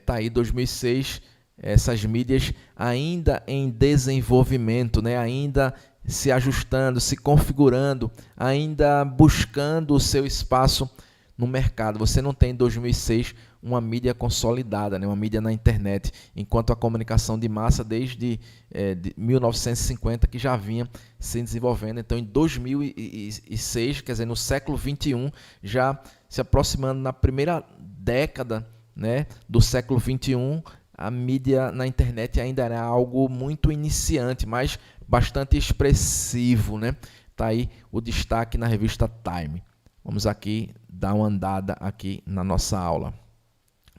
tá aí 2006, essas mídias ainda em desenvolvimento, né? Ainda se ajustando, se configurando, ainda buscando o seu espaço no mercado. Você não tem em 2006 uma mídia consolidada, né, uma mídia na internet, enquanto a comunicação de massa desde de 1950 que já vinha se desenvolvendo. Então, em 2006, quer dizer, no século XXI, já se aproximando na primeira década, né, do século XXI, a mídia na internet ainda era algo muito iniciante, mas bastante expressivo, né? Tá aí o destaque na revista Time. Vamos aqui dar uma andada aqui na nossa aula.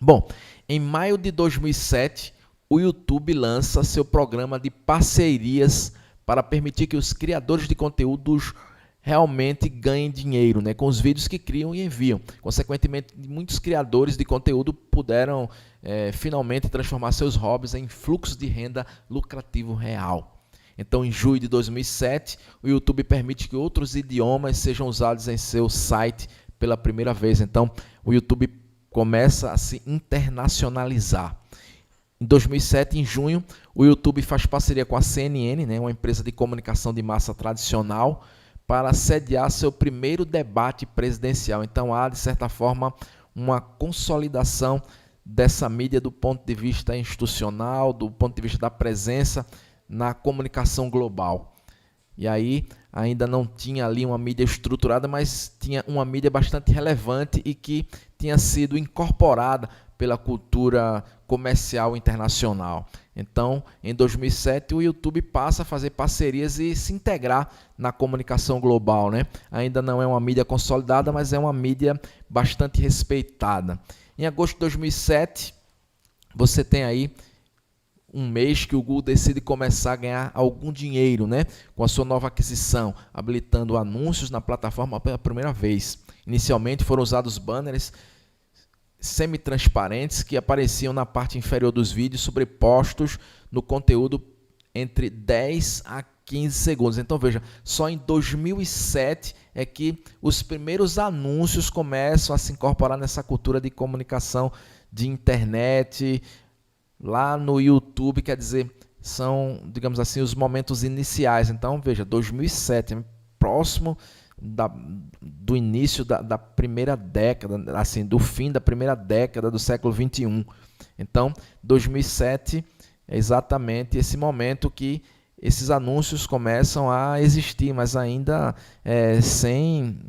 Bom, em maio de 2007, o YouTube lança seu programa de parcerias para permitir que os criadores de conteúdos realmente ganhem dinheiro, né, com os vídeos que criam e enviam. Consequentemente, muitos criadores de conteúdo puderam finalmente transformar seus hobbies em fluxo de renda lucrativo real. Então, em julho de 2007, o YouTube permite que outros idiomas sejam usados em seu site pela primeira vez. Então, o YouTube começa a se internacionalizar. Em 2007, em junho, o YouTube faz parceria com a CNN, né, uma empresa de comunicação de massa tradicional, para sediar seu primeiro debate presidencial. Então, há, de certa forma, uma consolidação dessa mídia do ponto de vista institucional, do ponto de vista da presença na comunicação global. E aí, ainda não tinha ali uma mídia estruturada, mas tinha uma mídia bastante relevante e que tinha sido incorporada pela cultura comercial internacional. Então, em 2007, o YouTube passa a fazer parcerias e se integrar na comunicação global, né? Ainda não é uma mídia consolidada, mas é uma mídia bastante respeitada. Em agosto de 2007, você tem aí um mês que o Google decide começar a ganhar algum dinheiro, né, com a sua nova aquisição, habilitando anúncios na plataforma pela primeira vez. Inicialmente foram usados banners semi-transparentes que apareciam na parte inferior dos vídeos, sobrepostos no conteúdo entre 10 a 15 segundos. Então veja, só em 2007 é que os primeiros anúncios começam a se incorporar nessa cultura de comunicação de internet, lá no YouTube, quer dizer, são, digamos assim, os momentos iniciais. Então veja, 2007, próximo do início da primeira década, assim, do fim da primeira década do século XXI. Então, 2007 é exatamente esse momento que esses anúncios começam a existir, mas ainda sem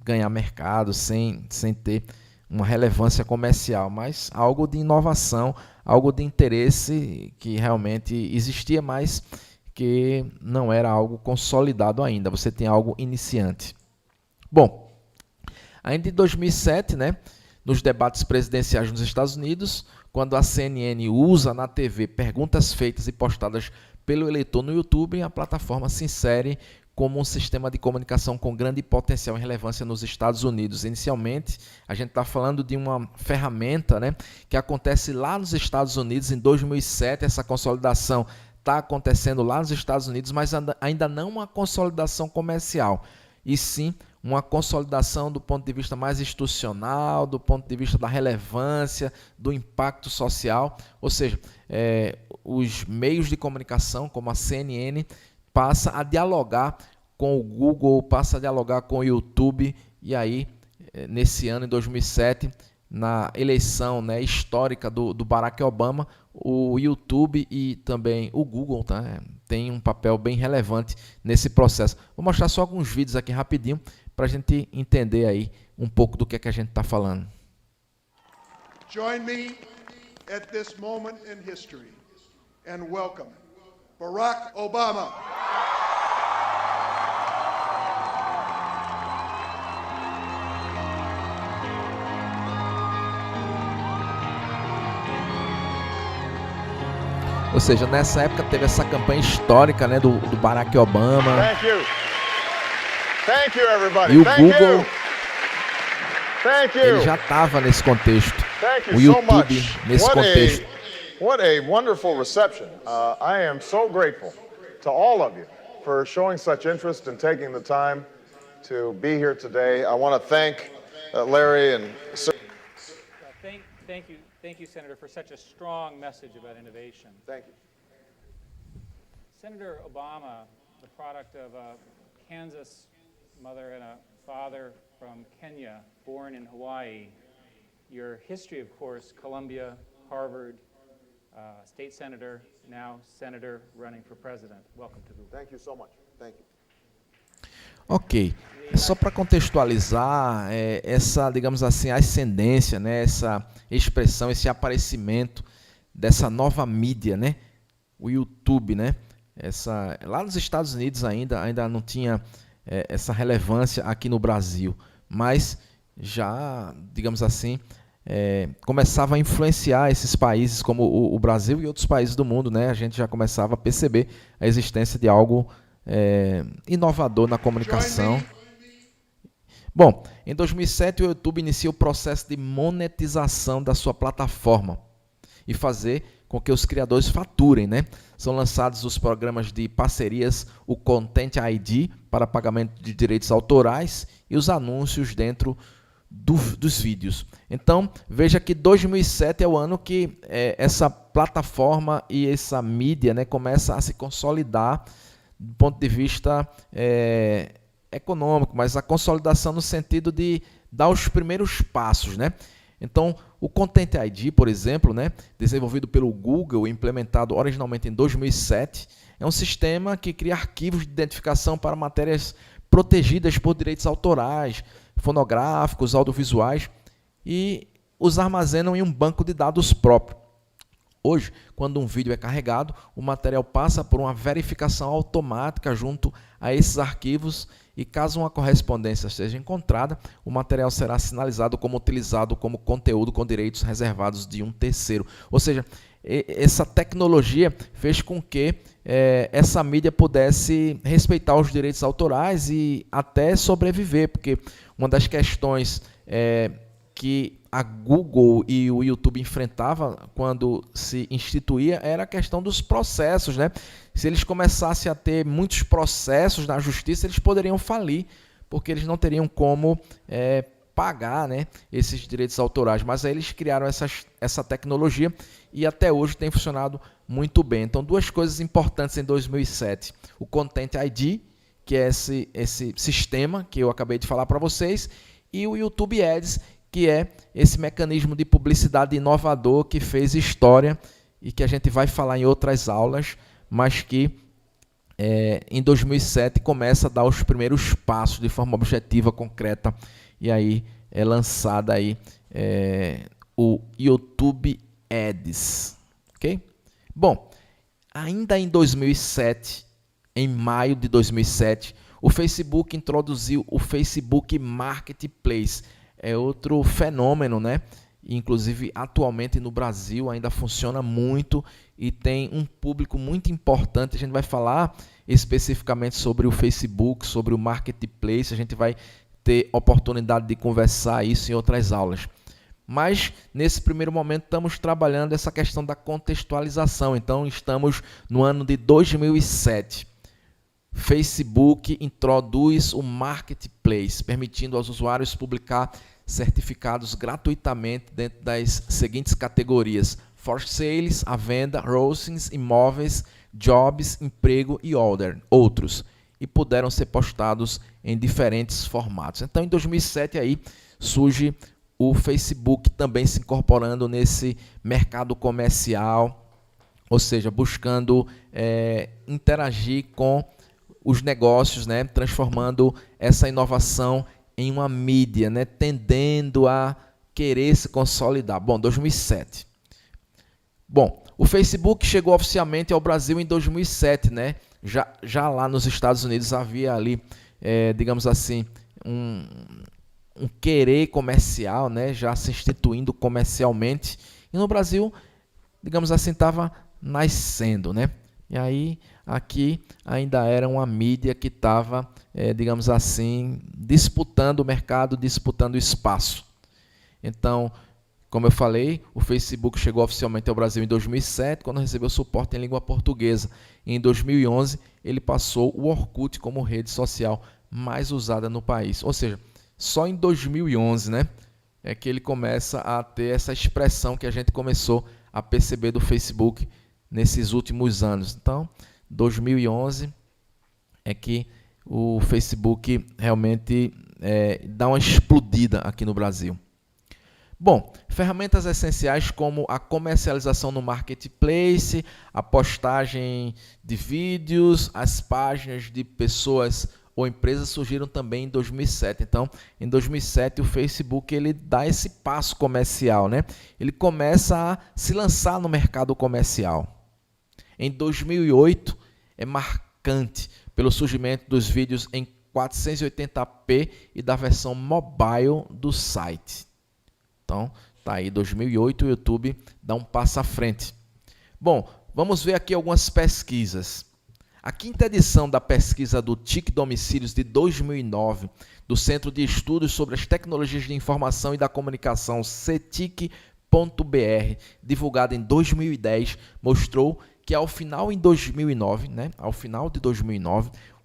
ganhar mercado, sem ter uma relevância comercial, mas algo de inovação, algo de interesse que realmente existia, mas que não era algo consolidado ainda, você tem algo iniciante. Bom, ainda em 2007, né, nos debates presidenciais nos Estados Unidos, quando a CNN usa na TV perguntas feitas e postadas pelo eleitor no YouTube, a plataforma se insere como um sistema de comunicação com grande potencial e relevância nos Estados Unidos. Inicialmente, a gente está falando de uma ferramenta, né, que acontece lá nos Estados Unidos em 2007, essa consolidação está acontecendo lá nos Estados Unidos, mas ainda não uma consolidação comercial, e sim uma consolidação do ponto de vista mais institucional, do ponto de vista da relevância, do impacto social, ou seja, os meios de comunicação, como a CNN, passa a dialogar com o Google, passa a dialogar com o YouTube, e aí, nesse ano, em 2007, na eleição, né, histórica do Barack Obama, o YouTube e também o Google, tá, tem um papel bem relevante nesse processo. Vou mostrar só alguns vídeos aqui rapidinho para a gente entender aí um pouco do que é que a gente está falando. Join me at this moment in history and welcome Barack Obama. Ou seja, nessa época teve essa campanha histórica, né, do Barack Obama. Thank you. Thank you, everybody. E o Thank Google, you. Thank you. ele já estava nesse contexto. Thank you O so YouTube much. nesse contexto. What a wonderful reception. I am so grateful to all of you for showing such interest and taking the time to be here today. I want to thank Larry and Thank you, Senator, for such a strong message about innovation. Thank you. Senator Obama, the product of a Kansas mother and a father from Kenya, born in Hawaii, your history, of course, Columbia, Harvard, state senator, now senator running for president. Welcome to Google. Thank you so much. Thank you. Ok, só para contextualizar essa, digamos assim, ascendência, né, essa expressão, esse aparecimento dessa nova mídia, né, o YouTube, né, lá nos Estados Unidos ainda não tinha essa relevância aqui no Brasil, mas já, digamos assim, começava a influenciar esses países como o Brasil e outros países do mundo, né, a gente já começava a perceber a existência de algo inovador na comunicação. Bom, em 2007 o YouTube inicia o processo de monetização da sua plataforma e fazer com que os criadores faturem, né? São lançados os programas de parcerias, o Content ID para pagamento de direitos autorais e os anúncios dentro dos vídeos. Então, veja que 2007 é o ano que essa plataforma e essa mídia, né, começa a se consolidar do ponto de vista econômico, mas a consolidação no sentido de dar os primeiros passos, né? Então, o Content ID, por exemplo, né, desenvolvido pelo Google e implementado originalmente em 2007, é um sistema que cria arquivos de identificação para matérias protegidas por direitos autorais, fonográficos, audiovisuais, e os armazenam em um banco de dados próprio. Hoje, quando um vídeo é carregado, o material passa por uma verificação automática junto a esses arquivos e, caso uma correspondência seja encontrada, o material será sinalizado como utilizado como conteúdo com direitos reservados de um terceiro. Ou seja, essa tecnologia fez com que essa mídia pudesse respeitar os direitos autorais e até sobreviver, porque uma das questões que a Google e o YouTube enfrentavam quando se instituía era a questão dos processos, né? Se eles começassem a ter muitos processos na justiça, eles poderiam falir, porque eles não teriam como pagar, né, esses direitos autorais. Mas aí eles criaram essa tecnologia e até hoje tem funcionado muito bem. Então, duas coisas importantes em 2007. O Content ID, que é esse sistema que eu acabei de falar para vocês, e o YouTube Ads, que é esse mecanismo de publicidade inovador que fez história e que a gente vai falar em outras aulas, mas que em 2007 começa a dar os primeiros passos de forma objetiva, concreta, e aí é lançada aí o YouTube Ads. Ok? Bom, ainda em 2007, em maio de 2007, o Facebook introduziu o Facebook Marketplace. É outro fenômeno, né? Inclusive, atualmente no Brasil ainda funciona muito e tem um público muito importante. A gente vai falar especificamente sobre o Facebook, sobre o Marketplace. A gente vai ter oportunidade de conversar isso em outras aulas. Mas, nesse primeiro momento, estamos trabalhando essa questão da contextualização. Então, estamos no ano de 2007. Facebook introduz o Marketplace, permitindo aos usuários publicar certificados gratuitamente dentro das seguintes categorias: for sales, a venda, hostings, imóveis, jobs, emprego e outros. E puderam ser postados em diferentes formatos. Então, em 2007, aí, surge o Facebook também se incorporando nesse mercado comercial, ou seja, buscando interagir com os negócios, né, transformando essa inovação em uma mídia, né, tendendo a querer se consolidar. Bom, 2007. Bom, o Facebook chegou oficialmente ao Brasil em 2007, né? Já lá nos Estados Unidos havia ali, digamos assim, um querer comercial, né, já se instituindo comercialmente. E no Brasil, digamos assim, estava nascendo, né? E aí, aqui ainda era uma mídia que estava, digamos assim, disputando o mercado, disputando o espaço. Então, como eu falei, o Facebook chegou oficialmente ao Brasil em 2007, quando recebeu suporte em língua portuguesa. E em 2011, ele passou o Orkut como rede social mais usada no país. Ou seja, só em 2011, né, é que ele começa a ter essa expressão que a gente começou a perceber do Facebook nesses últimos anos. Então, 2011 é que o Facebook realmente dá uma explodida aqui no Brasil. Bom, ferramentas essenciais como a comercialização no marketplace, a postagem de vídeos, as páginas de pessoas ou empresas surgiram também em 2007. Então, em 2007, o Facebook ele dá esse passo comercial, né? Ele começa a se lançar no mercado comercial. Em 2008, é marcante pelo surgimento dos vídeos em 480p e da versão mobile do site. Então, tá aí 2008, o YouTube dá um passo à frente. Bom, vamos ver aqui algumas pesquisas. A quinta edição da pesquisa do TIC Domicílios de 2009, do Centro de Estudos sobre as Tecnologias de Informação e da Comunicação, CETIC.br, divulgada em 2010, mostrou que ao final de 2009,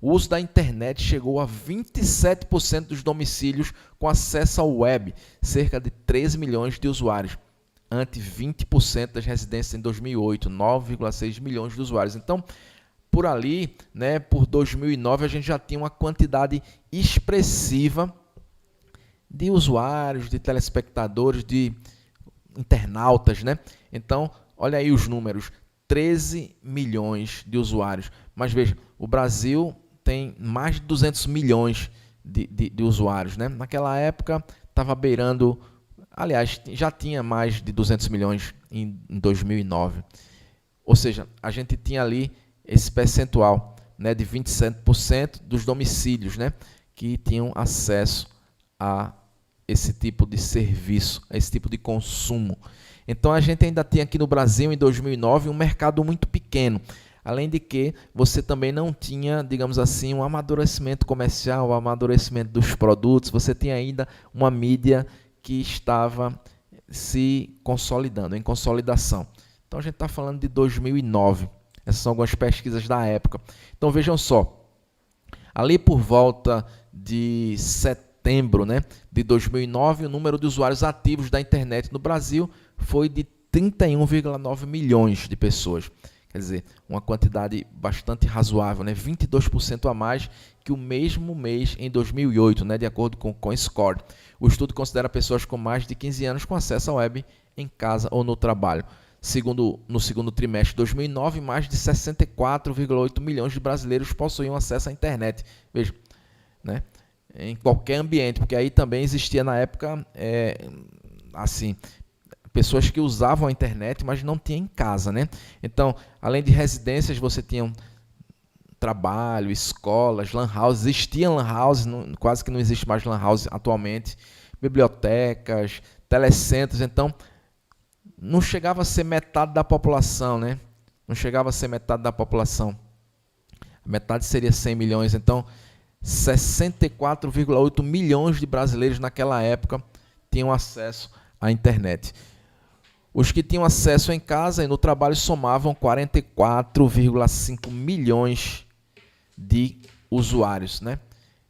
o uso da internet chegou a 27% dos domicílios com acesso ao web, cerca de 13 milhões de usuários, ante 20% das residências em 2008, 9,6 milhões de usuários. Então, por ali, né, por 2009, a gente já tinha uma quantidade expressiva de usuários, de telespectadores, de internautas, né? Então, olha aí os números, 13 milhões de usuários. Mas veja, o Brasil tem mais de 200 milhões de usuários, né? Naquela época estava beirando, aliás, já tinha mais de 200 milhões em 2009. Ou seja, a gente tinha ali esse percentual, né, de 27% dos domicílios, né, que tinham acesso a esse tipo de serviço, a esse tipo de consumo. Então a gente ainda tem aqui no Brasil, em 2009, um mercado muito pequeno. Além de que você também não tinha, digamos assim, um amadurecimento comercial, um amadurecimento dos produtos. Você tinha ainda uma mídia que estava se consolidando, em consolidação. Então a gente está falando de 2009. Essas são algumas pesquisas da época. Então vejam só, ali por volta de setembro, né, de 2009, o número de usuários ativos da internet no Brasil foi de 31,9 milhões de pessoas. Quer dizer, uma quantidade bastante razoável, né? 22% a mais que o mesmo mês em 2008, né? De acordo com o CoinScore. O estudo considera pessoas com mais de 15 anos com acesso à web em casa ou no trabalho. No segundo trimestre de 2009, mais de 64,8 milhões de brasileiros possuíam acesso à internet. Veja, né? Em qualquer ambiente, porque aí também existia na época, pessoas que usavam a internet, mas não tinham em casa, né? Então, além de residências, você tinha trabalho, escolas, lan house. Existia lan house, quase que não existe mais lan house atualmente. Bibliotecas, telecentros. Então, não chegava a ser metade da população, né? Não chegava a ser metade da população. A metade seria 100 milhões. Então, 64,8 milhões de brasileiros naquela época tinham acesso à internet. Os que tinham acesso em casa e no trabalho somavam 44,5 milhões de usuários, né?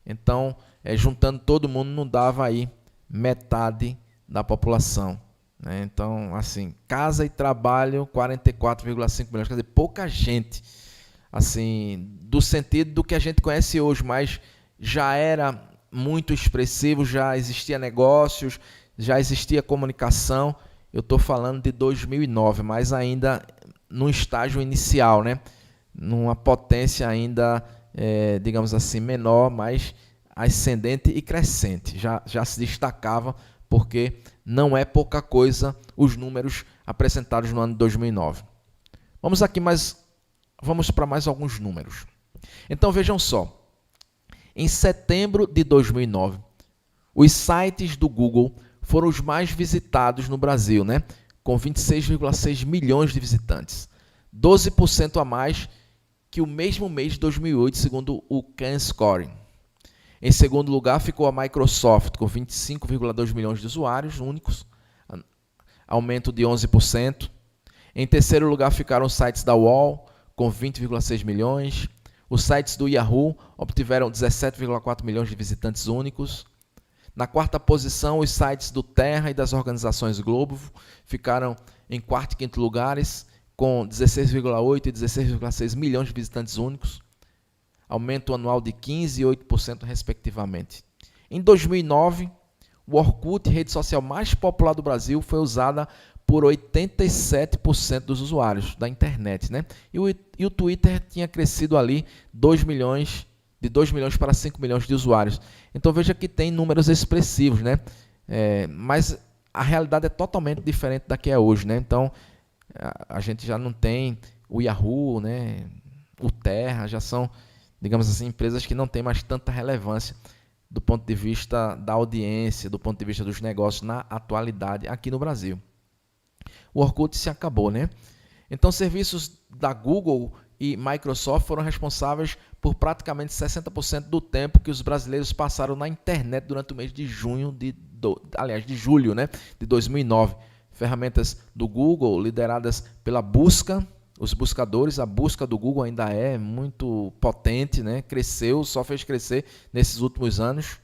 Então, juntando todo mundo, não dava aí metade da população, né? Então, assim, casa e trabalho, 44,5 milhões. Quer dizer, pouca gente, assim, do sentido do que a gente conhece hoje, mas já era muito expressivo, já existia negócios, já existia comunicação. Eu estou falando de 2009, mas ainda num estágio inicial, né? Numa potência ainda, digamos assim, menor, mas ascendente e crescente. Já se destacava, porque não é pouca coisa os números apresentados no ano de 2009. Vamos para mais alguns números. Então vejam só, em setembro de 2009, os sites do Google foram os mais visitados no Brasil, né? Com 26,6 milhões de visitantes. 12% a mais que o mesmo mês de 2008, segundo o CanScore. Em segundo lugar ficou a Microsoft, com 25,2 milhões de usuários únicos, aumento de 11%. Em terceiro lugar ficaram os sites da UOL, com 20,6 milhões. Os sites do Yahoo obtiveram 17,4 milhões de visitantes únicos. Na quarta posição, os sites do Terra e das organizações Globo ficaram em quarto e quinto lugares, com 16,8 e 16,6 milhões de visitantes únicos, aumento anual de 15% e 8% respectivamente. Em 2009, O Orkut, rede social mais popular do Brasil, foi usada por 87% dos usuários da internet, né? E o Twitter tinha crescido ali de 2 milhões para 5 milhões de usuários. Então veja que tem números expressivos, né? Mas a realidade é totalmente diferente da que é hoje, né? Então a gente já não tem o Yahoo, né? O Terra, já são, digamos assim, empresas que não têm mais tanta relevância do ponto de vista da audiência, do ponto de vista dos negócios na atualidade aqui no Brasil. O Orkut se acabou, né? Então, serviços da Google e Microsoft foram responsáveis por praticamente 60% do tempo que os brasileiros passaram na internet durante o mês de julho, né, de 2009. Ferramentas do Google, lideradas pela busca, os buscadores, a busca do Google ainda é muito potente, né? Cresceu, só fez crescer nesses últimos anos.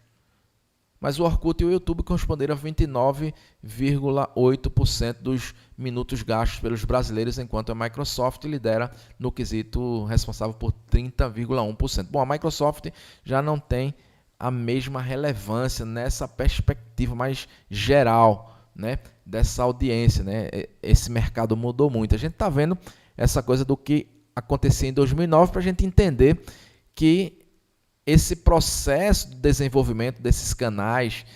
Mas o Orkut e o YouTube corresponderam a 29,8% dos minutos gastos pelos brasileiros, enquanto a Microsoft lidera no quesito responsável por 30,1%. Bom, a Microsoft já não tem a mesma relevância nessa perspectiva mais geral, né, dessa audiência, né? Esse mercado mudou muito. A gente está vendo essa coisa do que acontecia em 2009 para a gente entender que esse processo de desenvolvimento desses canais,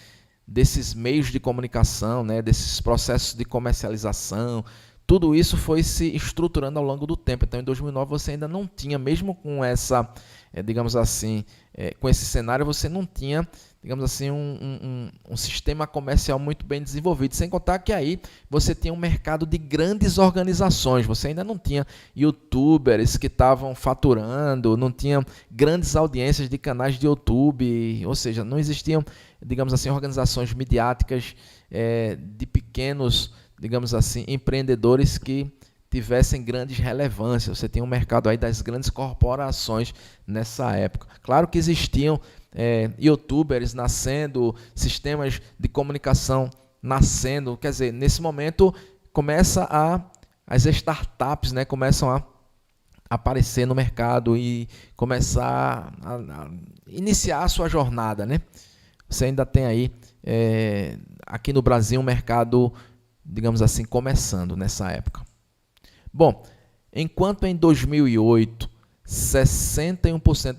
desses meios de comunicação, né, desses processos de comercialização, tudo isso foi se estruturando ao longo do tempo. Então, em 2009, você ainda não tinha, mesmo com essa, digamos assim, com esse cenário, você não tinha, digamos assim, um sistema comercial muito bem desenvolvido. Sem contar que aí você tinha um mercado de grandes organizações. Você ainda não tinha youtubers que estavam faturando, não tinha grandes audiências de canais de YouTube, ou seja, não existiam, digamos assim, organizações midiáticas de pequenos, digamos assim, empreendedores que tivessem grandes relevâncias. Você tem um mercado aí das grandes corporações nessa época. Claro que existiam youtubers nascendo, sistemas de comunicação nascendo. Quer dizer, nesse momento as startups, né, começam a aparecer no mercado e começar a iniciar a sua jornada, né? Você ainda tem aí aqui no Brasil um mercado, digamos assim, começando nessa época. Bom, enquanto em 2008 61%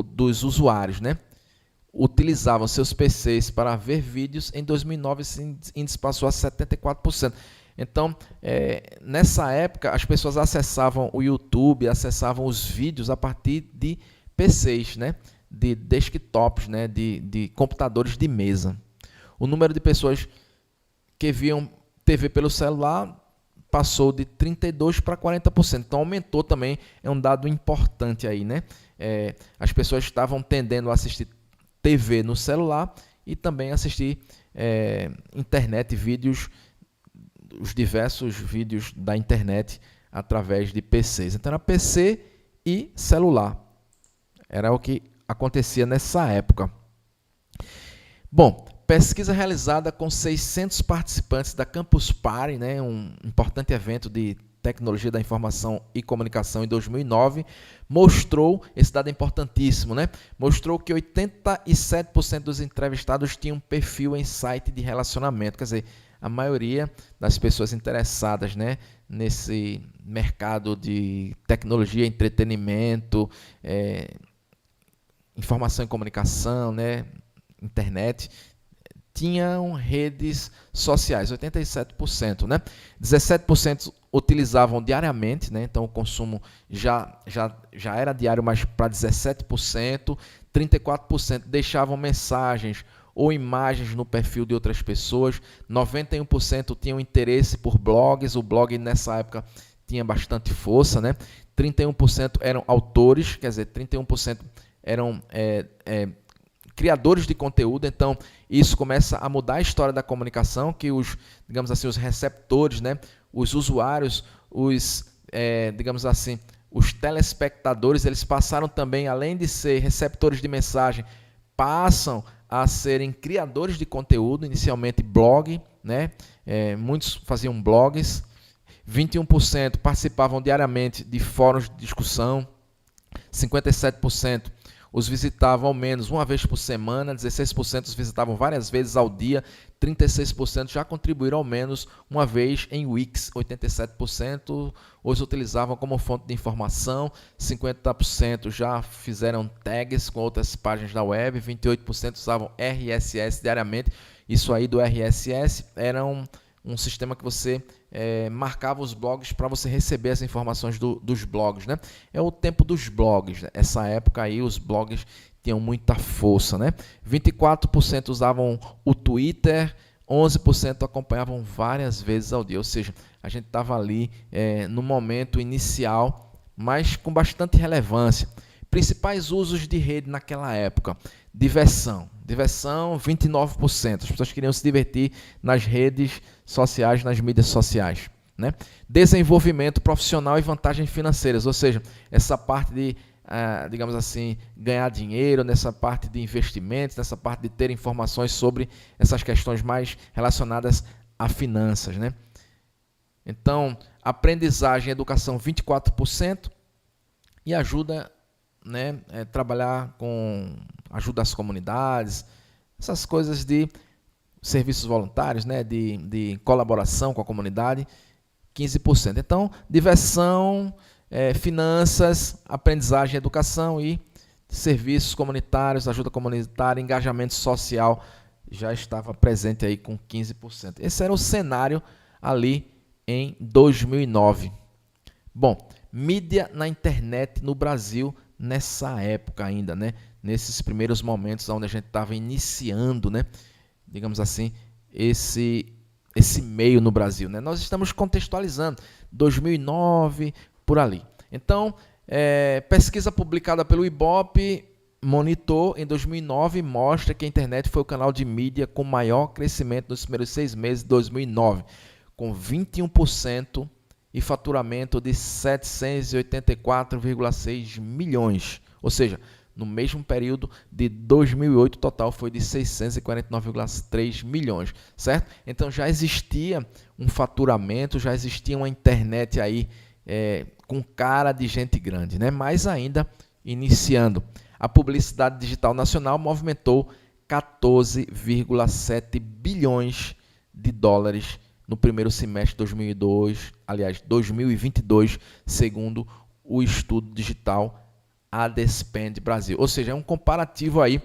dos usuários, né, utilizavam seus PCs para ver vídeos, em 2009 esse índice passou a 74%. Então, nessa época, as pessoas acessavam o YouTube, acessavam os vídeos a partir de PCs, né, de desktops, né, de computadores de mesa. O número de pessoas que viam TV pelo celular passou de 32% para 40%. Então aumentou também, é um dado importante aí, né? As pessoas estavam tendendo a assistir TV no celular e também assistir internet, vídeos, os diversos vídeos da internet através de PCs. Então era PC e celular. Era o que acontecia nessa época. Bom, pesquisa realizada com 600 participantes da Campus Party, né, um importante evento de tecnologia da informação e comunicação em 2009, mostrou, esse dado é importantíssimo, né, mostrou que 87% dos entrevistados tinham um perfil em site de relacionamento. Quer dizer, a maioria das pessoas interessadas, né, nesse mercado de tecnologia, entretenimento, informação e comunicação, né, internet, tinham redes sociais, 87%, né? 17% utilizavam diariamente, né? Então o consumo já era diário, mas para 17%, 34% deixavam mensagens ou imagens no perfil de outras pessoas, 91% tinham interesse por blogs, o blog nessa época tinha bastante força, né? 31% eram autores, quer dizer, 31% eram criadores de conteúdo. Então isso começa a mudar a história da comunicação, que os, digamos assim, os receptores, né, os usuários, digamos assim, os telespectadores, eles passaram também, além de ser receptores de mensagem, passam a serem criadores de conteúdo, inicialmente blog, né, muitos faziam blogs, 21% participavam diariamente de fóruns de discussão, 57% os visitavam ao menos uma vez por semana, 16% os visitavam várias vezes ao dia, 36% já contribuíram ao menos uma vez em Wix, 87% os utilizavam como fonte de informação, 50% já fizeram tags com outras páginas da web, 28% usavam RSS diariamente. Isso aí do RSS era um sistema que você marcava os blogs para você receber as informações dos blogs, né? É o tempo dos blogs, né? Essa época aí os blogs tinham muita força, né? 24% usavam o Twitter, 11% acompanhavam várias vezes ao dia, ou seja, a gente estava ali no momento inicial, mas com bastante relevância. Principais usos de rede naquela época: diversão, 29%. As pessoas queriam se divertir nas redes sociais, nas mídias sociais, né? Desenvolvimento profissional e vantagens financeiras, ou seja, essa parte de, digamos assim, ganhar dinheiro, nessa parte de investimentos, nessa parte de ter informações sobre essas questões mais relacionadas a finanças, né? Então, aprendizagem e educação, 24%, e ajuda, né, trabalhar com ajuda às comunidades, essas coisas de serviços voluntários, né, de colaboração com a comunidade, 15%. Então, diversão, finanças, aprendizagem, educação e serviços comunitários, ajuda comunitária, engajamento social, já estava presente aí com 15%. Esse era o cenário ali em 2009. Bom, mídia na internet no Brasil nessa época ainda, né? Nesses primeiros momentos onde a gente estava iniciando, né? Digamos assim, esse meio no Brasil, né? Nós estamos contextualizando 2009 por ali. Então, pesquisa publicada pelo Ibope Monitor em 2009 mostra que a internet foi o canal de mídia com maior crescimento nos primeiros 6 meses de 2009, com 21% e faturamento de 784,6 milhões. Ou seja, no mesmo período de 2008, o total foi de 649,3 milhões, certo? Então já existia um faturamento, já existia uma internet aí com cara de gente grande, né? Mas ainda iniciando. A publicidade digital nacional movimentou 14,7 bilhões de dólares no primeiro semestre de 2022, segundo o estudo digital AdSpend Brasil. Ou seja, é um comparativo aí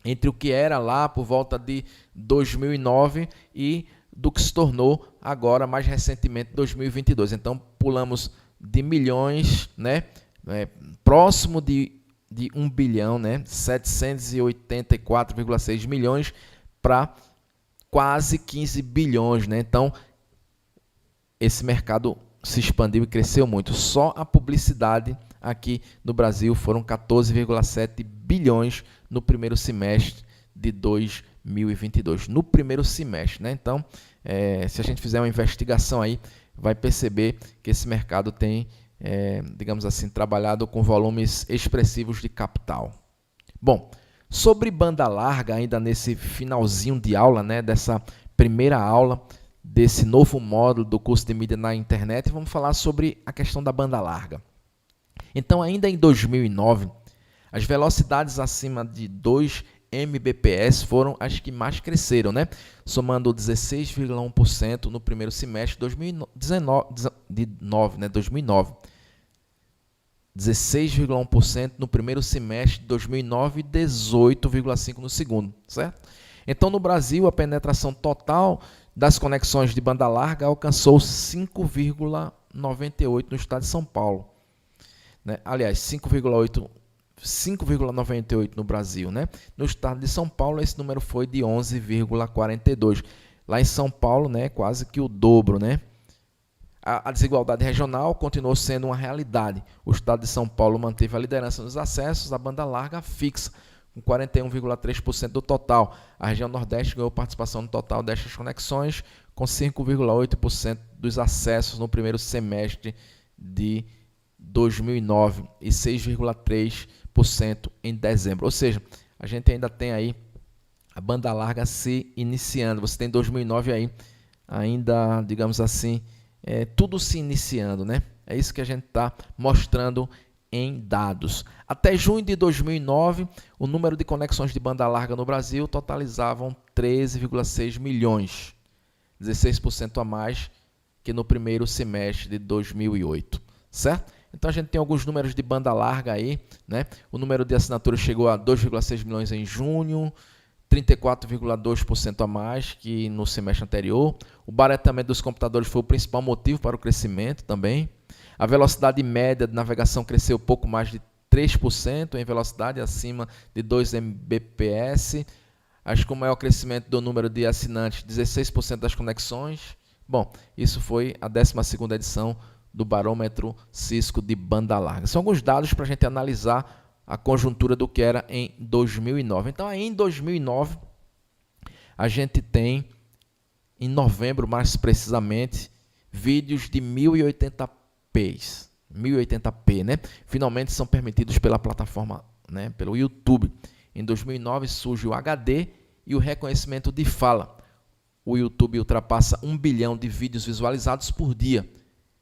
entre o que era lá por volta de 2009 e do que se tornou agora, mais recentemente, 2022. Então, pulamos de milhões, né, próximo de 1 bilhão, né, 784,6 milhões para quase 15 bilhões, né? Então, esse mercado se expandiu e cresceu muito. Só a publicidade aqui no Brasil foram 14,7 bilhões no primeiro semestre de 2022. No primeiro semestre, né? Então, se a gente fizer uma investigação aí, vai perceber que esse mercado tem, digamos assim, trabalhado com volumes expressivos de capital. Bom, sobre banda larga, ainda nesse finalzinho de aula, né, dessa primeira aula, desse novo módulo do curso de mídia na internet, vamos falar sobre a questão da banda larga. Então, ainda em 2009, as velocidades acima de 2 Mbps foram as que mais cresceram, né? Somando 16,1% no primeiro semestre de 2009. 16,1% no primeiro semestre de 2009 e 18,5% no segundo, certo? Então, no Brasil, a penetração total das conexões de banda larga alcançou 5,98% no estado de São Paulo, né? Aliás, 5,98% no Brasil, né? No estado de São Paulo, esse número foi de 11,42%. Lá em São Paulo, né, quase que o dobro, né? A desigualdade regional continuou sendo uma realidade. O estado de São Paulo manteve a liderança nos acessos à banda larga fixa, com 41,3% do total. A região Nordeste ganhou participação no total destas conexões, com 5,8% dos acessos no primeiro semestre de 2009 e 6,3% em dezembro. Ou seja, a gente ainda tem aí a banda larga se iniciando. Você tem 2009 aí ainda, digamos assim, tudo se iniciando, né? É isso que a gente está mostrando em dados. Até junho de 2009, o número de conexões de banda larga no Brasil totalizavam 13,6 milhões, 16% a mais que no primeiro semestre de 2008, certo? Então a gente tem alguns números de banda larga aí, né? O número de assinaturas chegou a 2,6 milhões em junho, 34,2% a mais que no semestre anterior. O barateamento dos computadores foi o principal motivo para o crescimento também. A velocidade média de navegação cresceu pouco mais de 3% em velocidade, acima de 2 Mbps. Acho que o maior crescimento do número de assinantes, 16% das conexões. Bom, isso foi a 12ª edição do Barômetro Cisco de banda larga. São alguns dados para a gente analisar a conjuntura do que era em 2009. Então, aí em 2009, a gente tem, em novembro mais precisamente, vídeos de 1080p, né? Finalmente são permitidos pela plataforma, né? Pelo YouTube. Em 2009 surge o HD e o reconhecimento de fala. O YouTube ultrapassa 1 bilhão de vídeos visualizados por dia.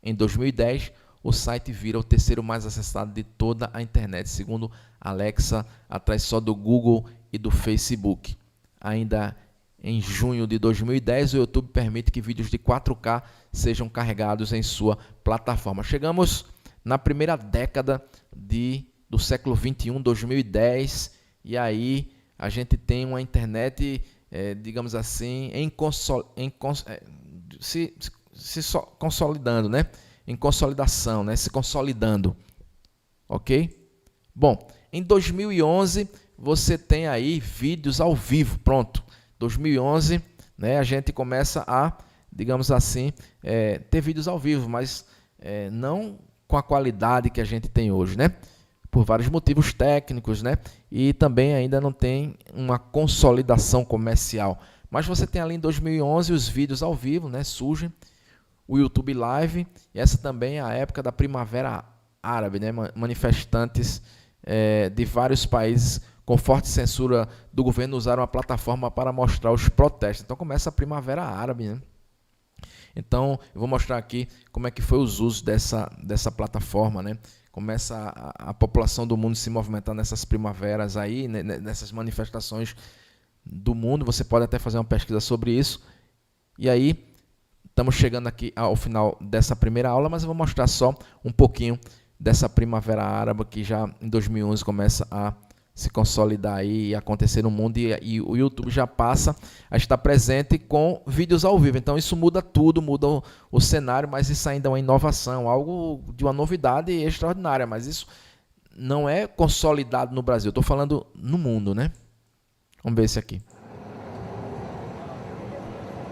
Em 2010, o site vira o terceiro mais acessado de toda a internet, segundo Alexa, atrás só do Google e do Facebook. Ainda em junho de 2010, o YouTube permite que vídeos de 4K sejam carregados em sua plataforma. Chegamos na primeira década do século 21, 2010, e aí a gente tem uma internet, digamos assim, consolidando, né? Em consolidação, né? Se consolidando, ok? Bom, em 2011 você tem aí vídeos ao vivo, pronto. 2011, né? A gente começa a, digamos assim, ter vídeos ao vivo, mas não com a qualidade que a gente tem hoje, né? Por vários motivos técnicos, né? E também ainda não tem uma consolidação comercial. Mas você tem ali em 2011 os vídeos ao vivo, né? Surgem. O YouTube Live, e essa também é a época da Primavera Árabe, né? Manifestantes de vários países com forte censura do governo usaram a plataforma para mostrar os protestos. Então começa a Primavera Árabe, né? Então eu vou mostrar aqui como é que foi os usos dessa plataforma, né? Começa a população do mundo se movimentar nessas primaveras aí, né? Nessas manifestações do mundo. Você pode até fazer uma pesquisa sobre isso. E aí estamos chegando aqui ao final dessa primeira aula, mas eu vou mostrar só um pouquinho dessa Primavera Árabe que já em 2011 começa a se consolidar aí e acontecer no mundo, e o YouTube já passa a estar presente com vídeos ao vivo. Então isso muda tudo, muda o cenário, mas isso ainda é uma inovação, algo de uma novidade extraordinária, mas isso não é consolidado no Brasil, estou falando no mundo, né? Vamos ver esse aqui.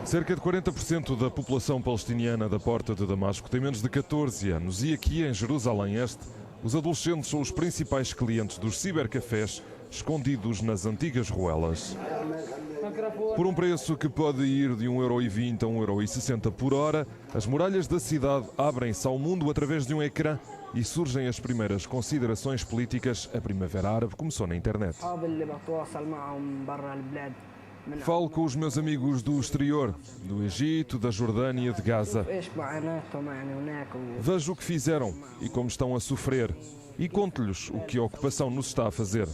Cerca de 40% da população palestiniana da Porta de Damasco tem menos de 14 anos e aqui em Jerusalém Este, os adolescentes são os principais clientes dos cibercafés escondidos nas antigas ruelas. Por um preço que pode ir de 1,20 € a 1,60 € por hora, as muralhas da cidade abrem-se ao mundo através de um ecrã e surgem as primeiras considerações políticas. A Primavera Árabe começou na internet. Falo com os meus amigos do exterior, do Egito, da Jordânia, de Gaza. Vejo o que fizeram e como estão a sofrer e conto-lhes o que a ocupação nos está a fazer.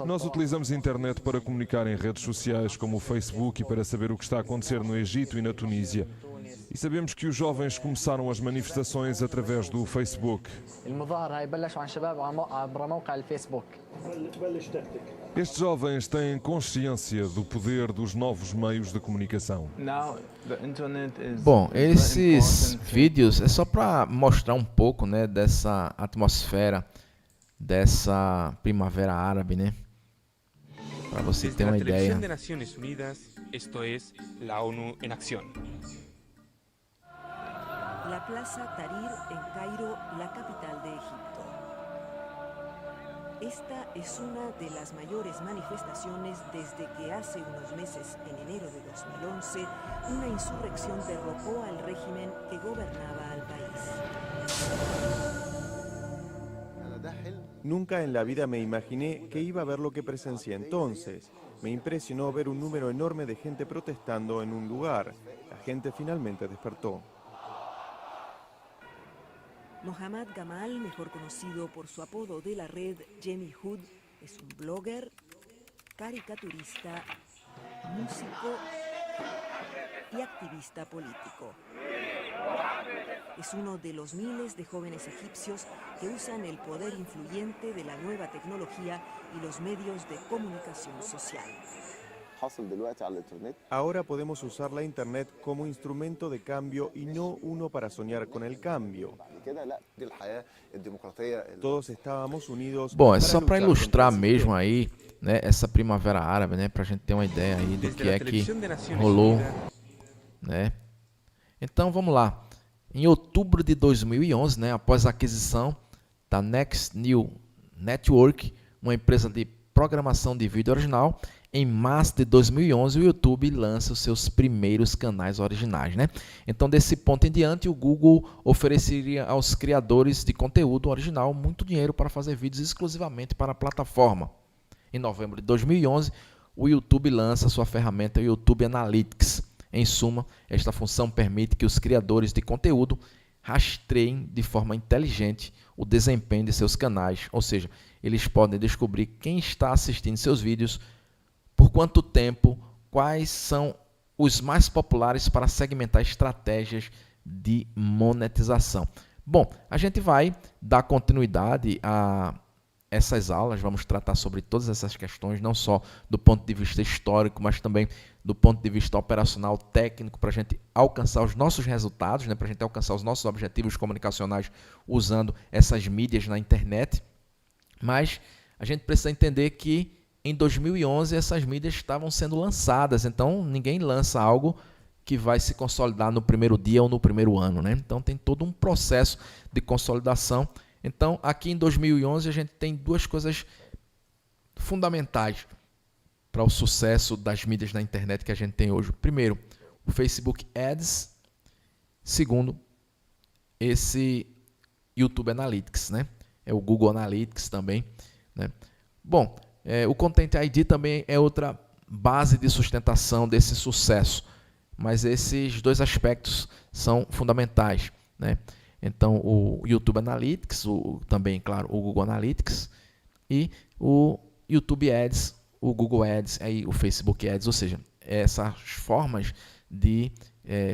Nós utilizamos a internet para comunicar em redes sociais como o Facebook e para saber o que está a acontecer no Egito e na Tunísia. E sabemos que os jovens começaram as manifestações através do Facebook. Estes jovens têm consciência do poder dos novos meios de comunicação. Bom, esses vídeos é só para mostrar um pouco, né, dessa atmosfera, dessa Primavera Árabe, né? Para você ter uma ideia. Esto es la ONU en acción. La Plaza Tahrir en Cairo, la capital de Egipto. Esta es una de las mayores manifestaciones desde que hace unos meses, en enero de 2011, una insurrección derrocó al régimen que gobernaba al país. Nunca en la vida me imaginé que iba a ver lo que presencié entonces. Me impresionó ver un número enorme de gente protestando en un lugar. La gente finalmente despertó. Mohammad Gamal, mejor conocido por su apodo de la red Jemmy Hood, es un blogger, caricaturista, músico y activista político. Es uno de los miles de jóvenes egipcios que usan el poder influyente de la nueva tecnología y los medios de comunicación social. Ahora podemos usar la Internet como instrumento de cambio y no uno para soñar con el cambio. Todos estábamos unidos. Bom, é só para ilustrar mesmo aí, né, essa primavera árabe, né, para a gente ter uma ideia aí do que é que rolou, né? Então vamos lá. Em outubro de 2011, né, após a aquisição da Next New Network, uma empresa de programação de vídeo original, em março de 2011 o YouTube lança os seus primeiros canais originais, né? Então desse ponto em diante o Google ofereceria aos criadores de conteúdo original muito dinheiro para fazer vídeos exclusivamente para a plataforma. Em novembro de 2011 o YouTube lança sua ferramenta YouTube Analytics. Em suma, esta função permite que os criadores de conteúdo rastreiem de forma inteligente o desempenho de seus canais, ou seja, eles podem descobrir quem está assistindo seus vídeos, por quanto tempo, quais são os mais populares para segmentar estratégias de monetização. Bom, a gente vai dar continuidade a essas aulas, vamos tratar sobre todas essas questões, não só do ponto de vista histórico, mas também do ponto de vista operacional, técnico, para a gente alcançar os nossos resultados, né, para a gente alcançar os nossos objetivos comunicacionais usando essas mídias na internet. Mas a gente precisa entender que em 2011 essas mídias estavam sendo lançadas, então ninguém lança algo que vai se consolidar no primeiro dia ou no primeiro ano, né? Então tem todo um processo de consolidação. Então aqui em 2011 a gente tem duas coisas fundamentais para o sucesso das mídias na internet que a gente tem hoje. Primeiro, o Facebook Ads. Segundo, esse YouTube Analytics, né? É o Google Analytics também, né? Bom, o Content ID também é outra base de sustentação desse sucesso, mas esses dois aspectos são fundamentais, né? Então, o YouTube Analytics, também, claro, o Google Analytics e o YouTube Ads, o Google Ads, aí o Facebook Ads, ou seja, essas formas de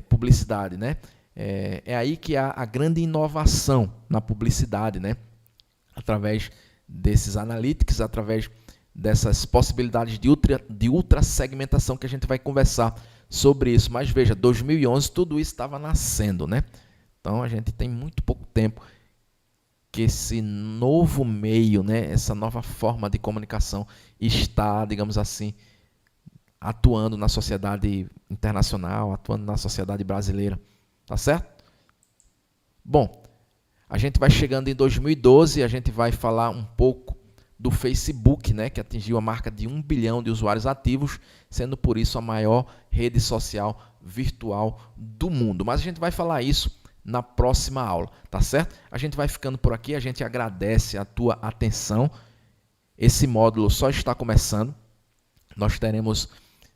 publicidade, né? É aí que há a grande inovação na publicidade, né? Através desses analytics, através dessas possibilidades de ultra segmentação que a gente vai conversar sobre isso. Mas veja, 2011 tudo isso estava nascendo, né? Então a gente tem muito pouco tempo que esse novo meio, né, essa nova forma de comunicação está, digamos assim, atuando na sociedade internacional, atuando na sociedade brasileira. Tá certo? Bom, a gente vai chegando em 2012 e a gente vai falar um pouco do Facebook, né, que atingiu a marca de 1 bilhão de usuários ativos, sendo por isso a maior rede social virtual do mundo. Mas a gente vai falar isso na próxima aula, tá certo? A gente vai ficando por aqui, a gente agradece a tua atenção. Esse módulo só está começando. Nós teremos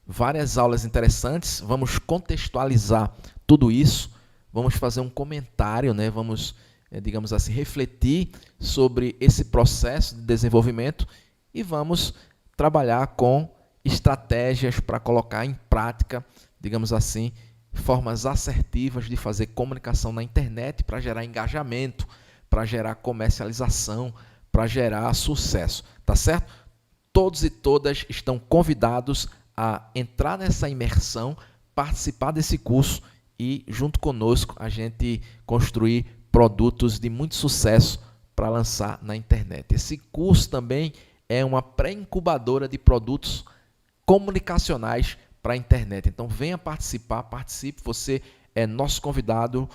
várias aulas interessantes, vamos contextualizar tudo isso, vamos fazer um comentário, né? Vamos, digamos assim, refletir sobre esse processo de desenvolvimento e vamos trabalhar com estratégias para colocar em prática, digamos assim, formas assertivas de fazer comunicação na internet para gerar engajamento, para gerar comercialização, para gerar sucesso, tá certo? Todos e todas estão convidados a entrar nessa imersão, participar desse curso e, junto conosco, a gente construir produtos de muito sucesso para lançar na internet. Esse curso também é uma pré-incubadora de produtos comunicacionais para a internet. Então venha participar, participe, você é nosso convidado,